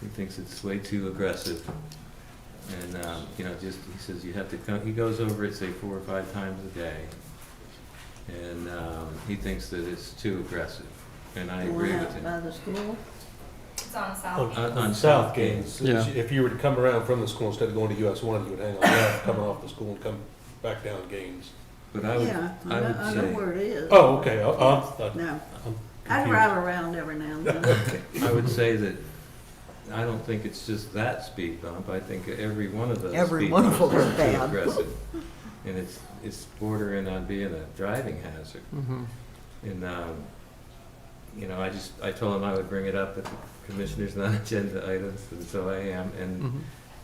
He thinks it's way too aggressive. And, you know, just, he says you have to come, he goes over it, say, 4 or 5 times a day. And, he thinks that it's too aggressive, and I The agree one with out him. by the school? It's on South. On South Gaines. Yeah. If you were to come around from the school instead of going to US 1, you would hang on left, come off the school and come back down Gaines. But I would, Yeah, I would I know say, where it is. Oh, okay. No, I'm I confused. drive around every now and then. I would say that, I don't think it's just that speed bump, I think every one of those Every speed one of bumps them are is too bad. aggressive. And it's bordering on being a driving hazard. Mm-hmm. And, you know, I told him I would bring it up at the commissioner's non-agenda items, and so I am. And Mm-hmm.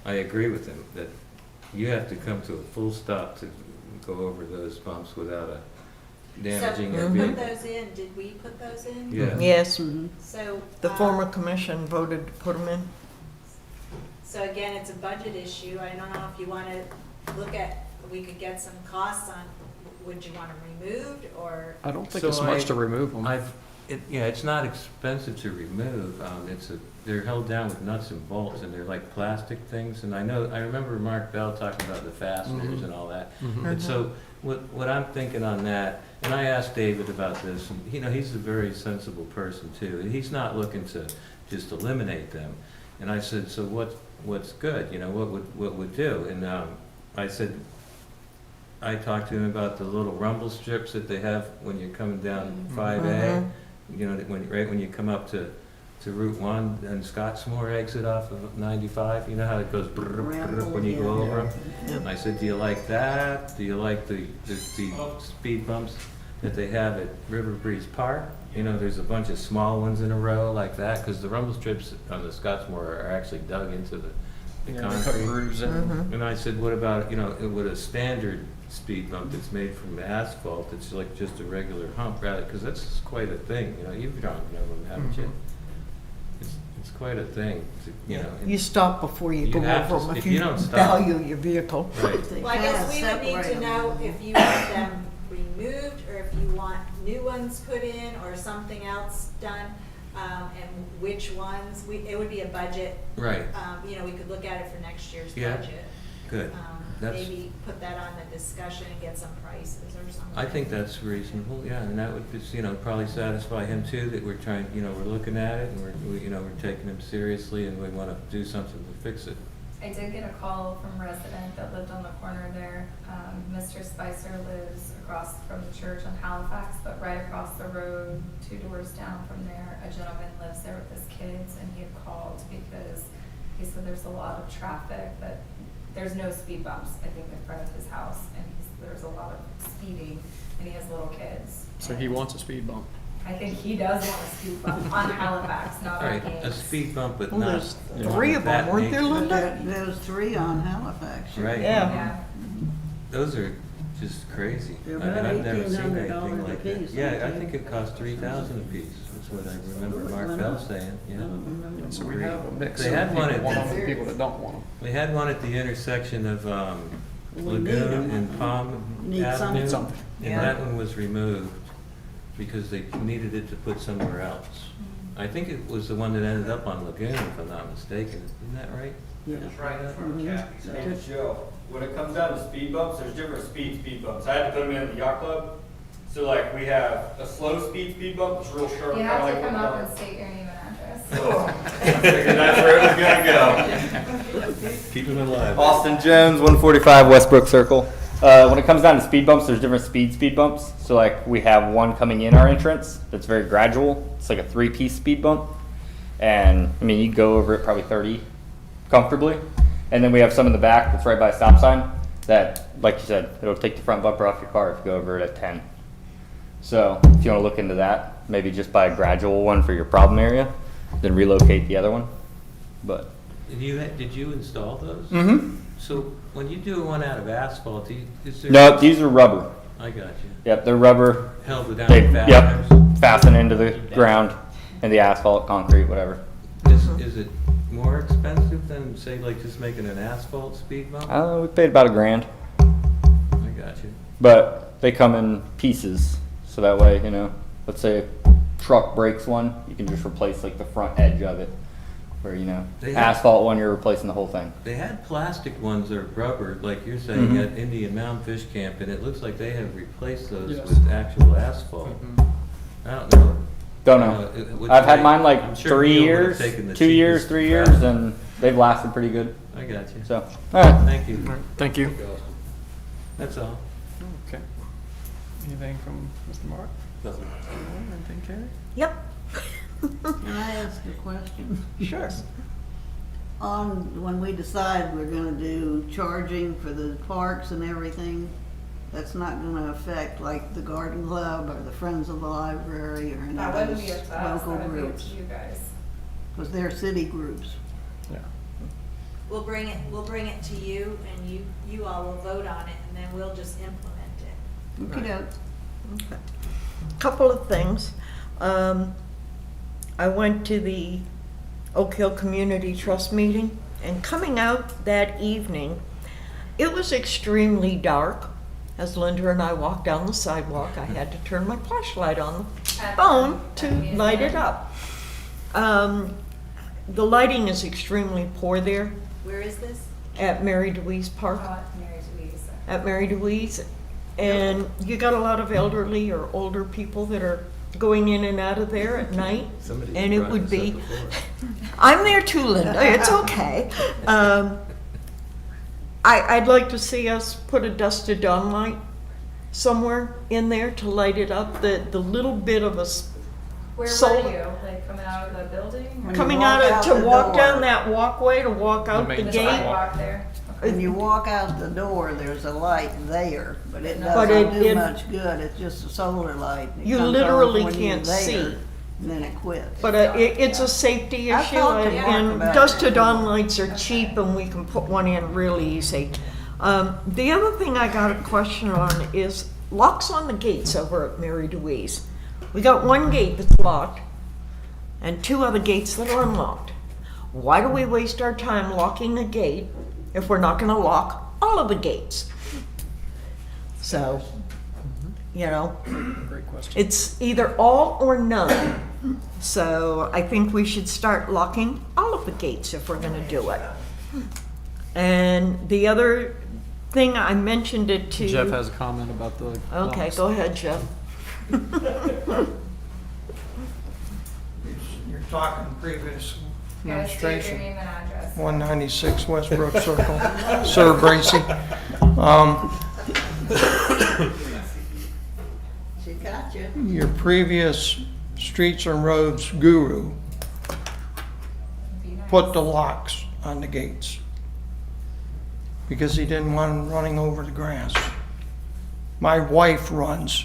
I agree with him that you have to come to a full stop to go over those bumps without damaging So your who put vehicle. those in? Did we put those in? Yeah. Yes, So. the former um, commission voted to put them in. So again, it's a budget issue. I don't know if you want to look at, we could get some costs on, would you want them removed or? I don't think So it's much I- to remove them. Yeah, it's not expensive to remove. They're held down with nuts and bolts, and they're like plastic things. And I remember Mark Bell talking about the fasteners Mhm. and all that. Mhm. But so, what I'm thinking on that, and I asked David about this, and, you know, he's a very sensible person too. And he's not looking to just eliminate them. And I said, so what's good? You know, what would do? And I said, I talked to him about the little rumble strips that they have when you're coming down 5A. You know, right when you come up to Route 1 and Scottsmore exit off of 95, you know how it goes brrr, brrr, when you go over them? I said, do you like that? Do you like the speed bumps that they have at River Breeze Park? You know, there's a bunch of small ones in a row like that, because the rumble strips on the Scottsmore are actually dug into the Yeah, they cut concrete. grooves in. Mhm. And I said, what about, you know, with a standard speed bump that's made from asphalt, it's like just a regular hump, rather, because that's quite a thing, you know, you've drawn them, haven't you? It's quite a thing, to, you know. and- You stop before you You go have to over them if if you you don't stop. value your vehicle. Right. Well, I guess we would need to know if you want them removed or if you want new ones put in or something else done, and which ones. It would be a budget. Right, You know, we could look at it for next year's Yeah. budget. good. That's- Maybe put that on the discussion and get some prices or something. I think that's reasonable, yeah, and that would just, you know, probably satisfy him too, that we're trying, you know, we're looking at it, and we're taking him seriously, and we want to do something to fix it. I did get a call from a resident that lived on the corner there. Mr. Spicer lives across from the church on Halifax, but right across the road, 2 doors down from there, a gentleman lives there with his kids, and he had called because he said there's a lot of traffic, but there's no speed bumps, I think, in front of his house, and there's a lot of speeding, and he has little kids. So he wants a speed bump. I think he does want a speed bump on Halifax, not on Right, Gaines. a speed bump, but Well, not. there's one three of of them, that weren't there, nature. Linda? There's 3 on Halifax. Right. Yeah. Yeah. Those are just crazy. They're I mean, about I've never seen $1,800 anything like that. apiece, Yeah, I aren't think they? it cost 3,000 apiece, that's what I remember Mark Bell saying, yeah. So we have a mix They of had people one at want them the- and people that don't want them. We had one at the intersection of We need Lagoon 'em. and Palm Need Avenue. Need something. And Yeah. that one was removed because they needed it to put somewhere else. I think it was the one that ended up on Lagoon, if I'm not mistaken, isn't that right? Yeah. It's right in front of Mhm. Kathy's house. Joe, when it comes down to speed bumps, there's different speed bumps. I had to put them in the yacht club. So like we have a slow speed bump, it's real sharp. You kinda have like to come what up the- and state your name and address. I figured that's where it was gonna go. Keep him in line. Austin Jones, 145 Westbrook Circle. When it comes down to speed bumps, there's different speed bumps. So like we have one coming in our entrance that's very gradual. It's like a 3-piece speed bump. And I mean, you can go over it probably 30 comfortably. And then we have some in the back that's right by a stop sign that, like you said, it'll take the front bumper off your car if you go over it at 10. So if you want to look into that, maybe just buy a gradual one for your problem area, then relocate the other one. But Did you install those? mm-hmm. So when you do one out of asphalt, is there? No, these are rubber. I got you. Yep, they're rubber. Held it down They, with yep, fasteners? fasten into the ground and the asphalt, concrete, whatever. Is it more expensive than, say, like just making an asphalt speed bump? We paid about $1,000, I got you. but they come in pieces, so that way, you know, let's say a truck breaks one, you can just replace like the front edge of it. Where, you know, They have- asphalt one, you're replacing the whole thing. They had plastic ones or rubber, like you're saying, Mhm. at Indian Mountain Fish Camp, and it looks like they have replaced those Yes. with actual asphalt. Mhm. I don't know Don't know. It would I've had take- mine like I'm sure 3 Neil would years, have taken the 2 years, cheapest 3 years, route. and they've lasted pretty good. I got you. So, all right. Thank you. Thank you. That's all. Okay. Anything from Mr. Mark? Nothing. Anything, Carrie? Yep. Can I ask a question? Sure. When we decide we're gonna do charging for the parks and everything, that's not gonna affect like the garden club or the Friends of the Library or any That of wouldn't be those up to us, local that would be up groups. to you guys. Because they're city groups. We'll bring it to you, and you all will vote on it, and then we'll just implement it. Okey-doke. Couple of things. I went to the Oak Hill Community Trust meeting, and coming out that evening, it was extremely dark. As Linda and I walked down the sidewalk, I had to turn my flashlight on the phone to light it up. The lighting is extremely poor there Where is this? at Mary Deweese Park. Mary Louise. At Mary Deweese, and you got a lot of elderly or older people that are going in and out of there at night, Somebody and it brought would this up be, before. I'm there too, Linda, it's okay. I'd like to see us put a dusted dawn light somewhere in there to light it up, the little bit of us Where Solar- were you? Like coming out of the building? or- coming walk out out to the walk door. down that walkway, to walk out the main The gate. sidewalk there? When you walk out the door, there's a light there, but it But doesn't do it- much good. It's just a solar light. It You comes on literally when you're can't there, see. And then it quits. But it's a safety I've issue, talked to Mark and about dusted it. dawn lights are cheap, and we can put one in really easy. The other thing I got a question on is locks on the gates over at Mary Deweese. We got one gate that's locked, and 2 other gates that are unlocked. Why do we waste our time locking a gate if we're not gonna lock all of the gates? So, you know, Great question. it's either all or none. So I think we should start locking all of the gates if we're gonna do it. And the other thing, I mentioned it to. Jeff has a comment about the. Okay, locks. go ahead, Jeff. You're talking previous Guys, state your administration, name and address. 196 Westbrook Circle, Sir Bracy. She got you. Your previous streets and roads guru Be nice. put the locks on the gates because he didn't want them running over the grass. My wife runs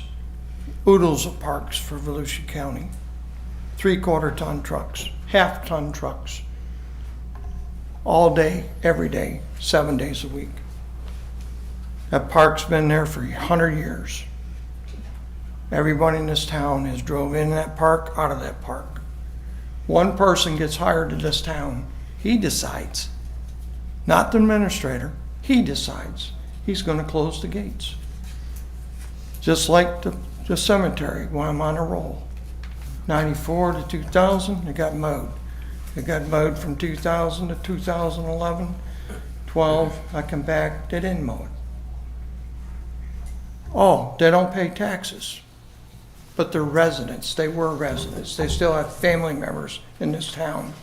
oodles of parks for Volusia County, 3/4 ton trucks, half-ton trucks, all day, every day, 7 days a week. That park's been there for 100 years. Everybody in this town has drove in that park, out of that park. One person gets hired to this town, he decides, not the administrator, he decides he's gonna close the gates. Just like the cemetery, when I'm on a roll. 94 to 2000, it got mowed. It got mowed from 2000 to 2011. 12, I come back, they didn't mow it. Oh, they don't pay taxes. But they're residents, they were residents. They still have family members in this town.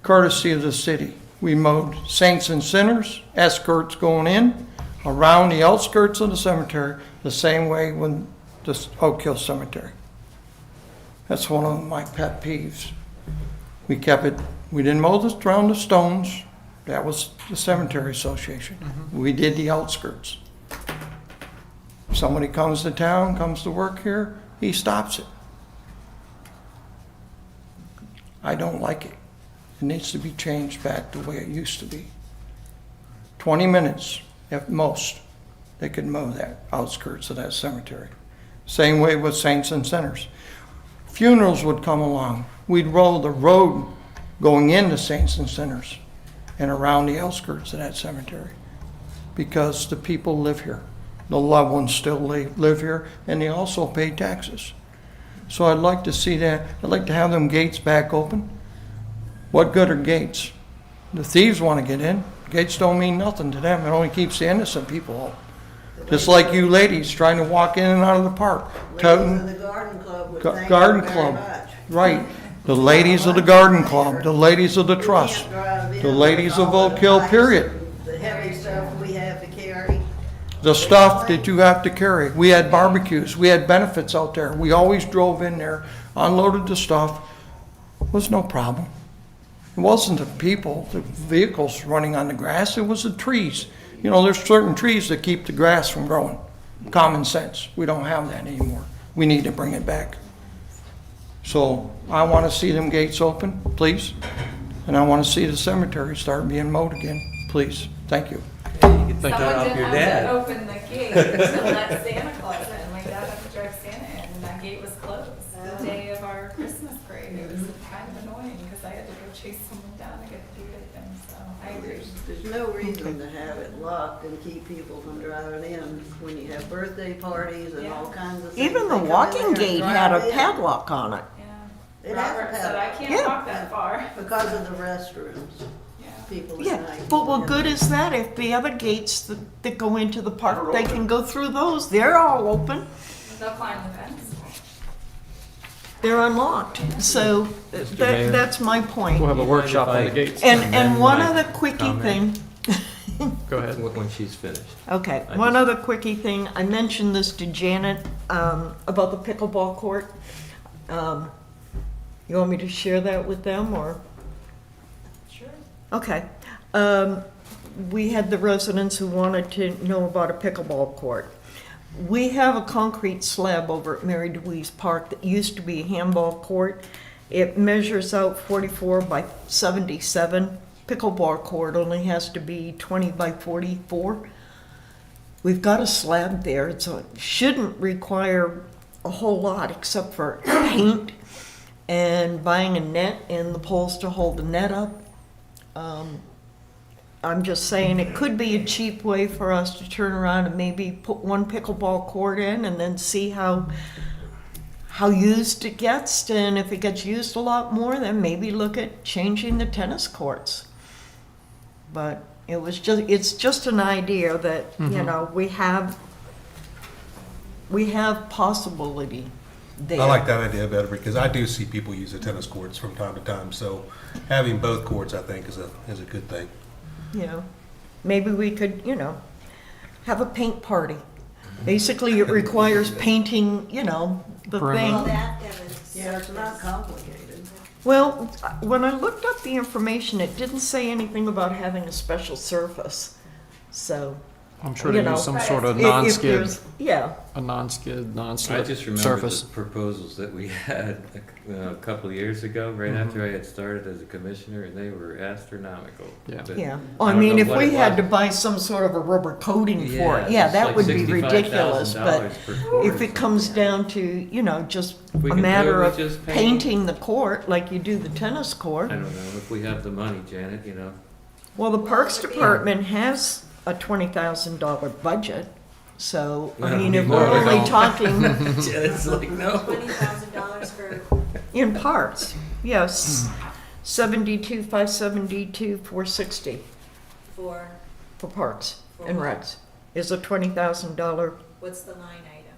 Courtesy of the city, we mowed saints and sinners, escorts going in, around the outskirts of the cemetery, the same way when the Oak Hill Cemetery. That's one of my pet peeves. We kept it, we didn't mow around the stones, that was the cemetery association. We did the outskirts. Somebody comes to town, comes to work here, he stops it. I don't like it. It needs to be changed back the way it used to be. 20 minutes at most, they could mow that outskirts of that cemetery. Same way with saints and sinners. Funerals would come along. We'd roll the road going into saints and sinners and around the outskirts of that cemetery because the people live here. The loved ones still live here, and they also pay taxes. So I'd like to see that. I'd like to have them gates back open. What good are gates? The thieves want to get in. Gates don't mean nothing to them. It only keeps the innocent people out. Just like you ladies trying to walk in and out of the park. Toting, Ladies of the garden club would Ga- thank garden you very club. much. Right. The ladies of the garden club, the ladies of the trust, We can't drive in the with ladies of all Oak the Hill, ice period. and The heavy stuff we have to carry. The stuff that you have to carry. We had barbecues, we had benefits out there. We always drove in there, unloaded the stuff. Was no problem. It wasn't the people, the vehicles running on the grass, it was the trees. You know, there's certain trees that keep the grass from growing. Common sense. We don't have that anymore. We need to bring it back. So I want to see them gates open, please. And I want to see the cemetery start being mowed again, please. Thank you. You can take Someone that off did your have dad. to open the gate to let Santa Claus in. My dad had to drive Santa in, and that gate was closed the day of our Christmas parade. It was kind of annoying because I had to go chase someone down to get the gate open, so I agree. There's no reason to have it locked and keep people from driving in when you have birthday parties and all kinds of things. Even the They come in walking there and gate drive had a in. padlock on it. Yeah. It has a Robert said I padlock. can't Yeah. walk that far. Because of the restrooms. Yeah. People at Yeah, night. but what good is that if the other gates that go into the park, they can go through those, they're all open, They'll climb the fence. they're unlocked. So Mayor. that's my point. We'll have a You mind workshop if on I the gates. And amend one my other quickie comment? thing. Go ahead. When she's finished. Okay, I one just- other quickie thing. I mentioned this to Janet about the pickleball court. You want me to share that with them or? Sure. Okay. We had the residents who wanted to know about a pickleball court. We have a concrete slab over at Mary Deweese Park that used to be a handball court. It measures out 44 by 77. Pickleball court only has to be 20 by 44. We've got a slab there, so it shouldn't require a whole lot except for paint and buying a net and the poles to hold the net up. I'm just saying it could be a cheap way for us to turn around and maybe put one pickleball court in and then see how used it gets. And if it gets used a lot more, then maybe look at changing the tennis courts. But it's just an idea that, you know, we have possibility there. I like that idea better because I do see people use the tennis courts from time to time. So having both courts, I think, is a good thing. You know, maybe we could, have a paint party. Basically, it requires painting, the Well, thing. that, Devin's. Yeah, it's not complicated. Well, when I looked up the information, it didn't say anything about having a special surface. So, I'm sure you they know, use some sort of if non-skid, there's- Yeah, a non-skid, I non-slip just remember surface. the proposals that we had a couple of years ago, right after I had started as a commissioner, and they were astronomical. Yeah. But yeah. I I don't mean, know if what we it had was. to buy some sort of a rubber coating for it, yeah, it's that like would be ridiculous. But $65,000 per court if or it comes something. down to, just If we a could do it matter with of just paint. painting the court like you do the tennis court. I don't know, if we have the money, Janet, Well, the Parks Department has a $20,000 budget, so, I Well, mean, if no, we're they only don't. talking Janet's like, no. $20,000 for, in parts, yes, 572, 460 for, for parks For and what? recs is a $20,000, what's the line item?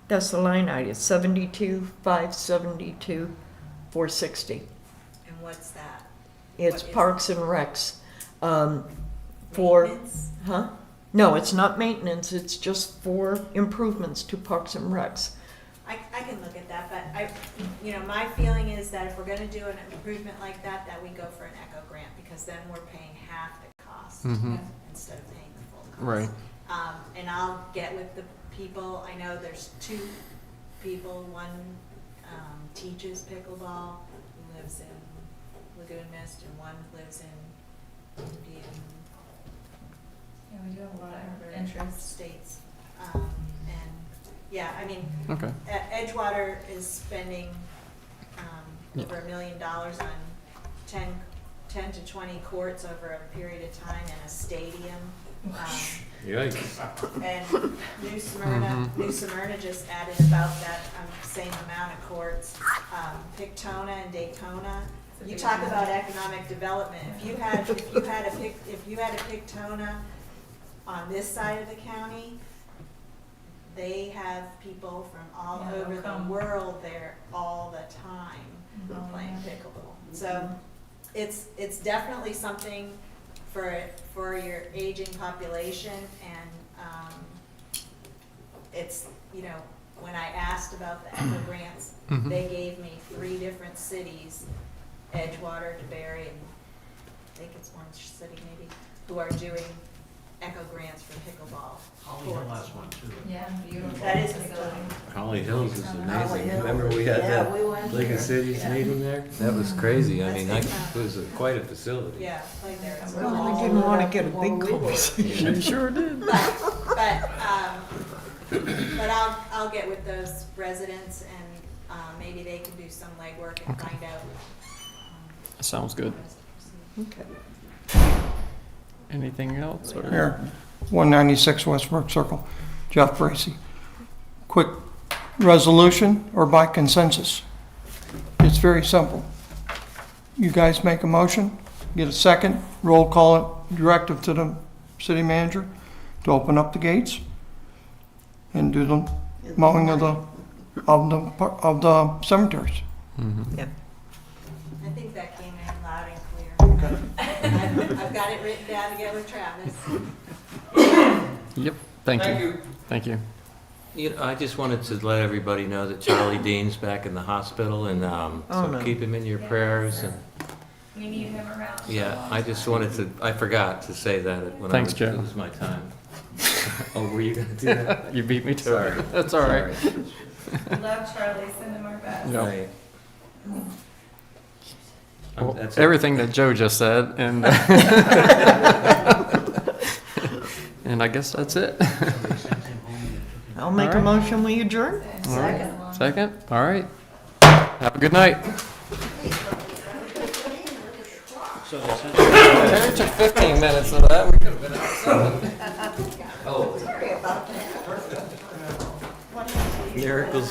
that's the line item, 572, 460. And what's that? It's What is parks and recs, for. Maintenance? Huh? No, it's not maintenance, it's just for improvements to parks and recs. I can look at that, but my feeling is that if we're gonna do an improvement like that, that we go for an ECHO grant, because then we're paying half the cost instead of paying the full cost. Right. And I'll get with the people, I know there's two people, one teaches pickleball, who lives in Lagoon Mist, and one lives in Indian Yeah, we do have a lot of interest. States. And, yeah, I mean, Okay. Edgewater is spending Yeah. over $1 million on 10 to 20 courts over a period of time in a stadium. Yikes. And New Smyrna just added about that same amount of courts. Pictona and Daytona. You talk about economic development. If you had a Pictona on this side of the county, they have people from all Yeah, they'll over the come. world there all the time playing pickleball. So it's definitely something for your aging population, and it's, you know, when I asked about the ECHO grants, they gave me 3 different cities, Edgewater, DeBerry, and I think it's one city maybe, who are doing ECHO grants for pickleball. Holly Hill has one too. Yeah, beautiful. That is facility. Holly Hills is Holly amazing. Hills. Remember we had Yeah, that we went League there. of Cities Yeah. meeting there? That was crazy. I mean, That's it was quite a facility. Yeah, played there. It's Well, all we didn't want to over get a big the world. conversation. You sure did. But I'll get with those residents, and maybe they can do some legwork and find out. Sounds good. Okay. Anything else? Or? Here, 196 Westbrook Circle, Jeff Bracy. Quick resolution or by consensus? It's very simple. You guys make a motion, get a second, roll call it, directive to the city manager to open up the gates and do the mowing of the cemeteries. Yep. I think that came in loud and clear. I've got it written down to get with Travis. Yep. Thank you. Thank you. You know, I just wanted to let everybody know that Charlie Dean's back in the hospital, and Oh, so no. keep him in your prayers. And We need him around. yeah, I just wanted to. I forgot to say that when Thanks, I Joe. It was my time. Oh, were you gonna do that? You beat me to Sorry. it. That's all right. Love Charlie, send him our best. Yeah. Right. Well, That's it. everything that Joe just said, and and I guess that's it. I'll make a All right. motion, we adjourn? All right. Second. All right. Have a good night. It took 15 minutes of that. We could have been outside. Sorry about that. Miracles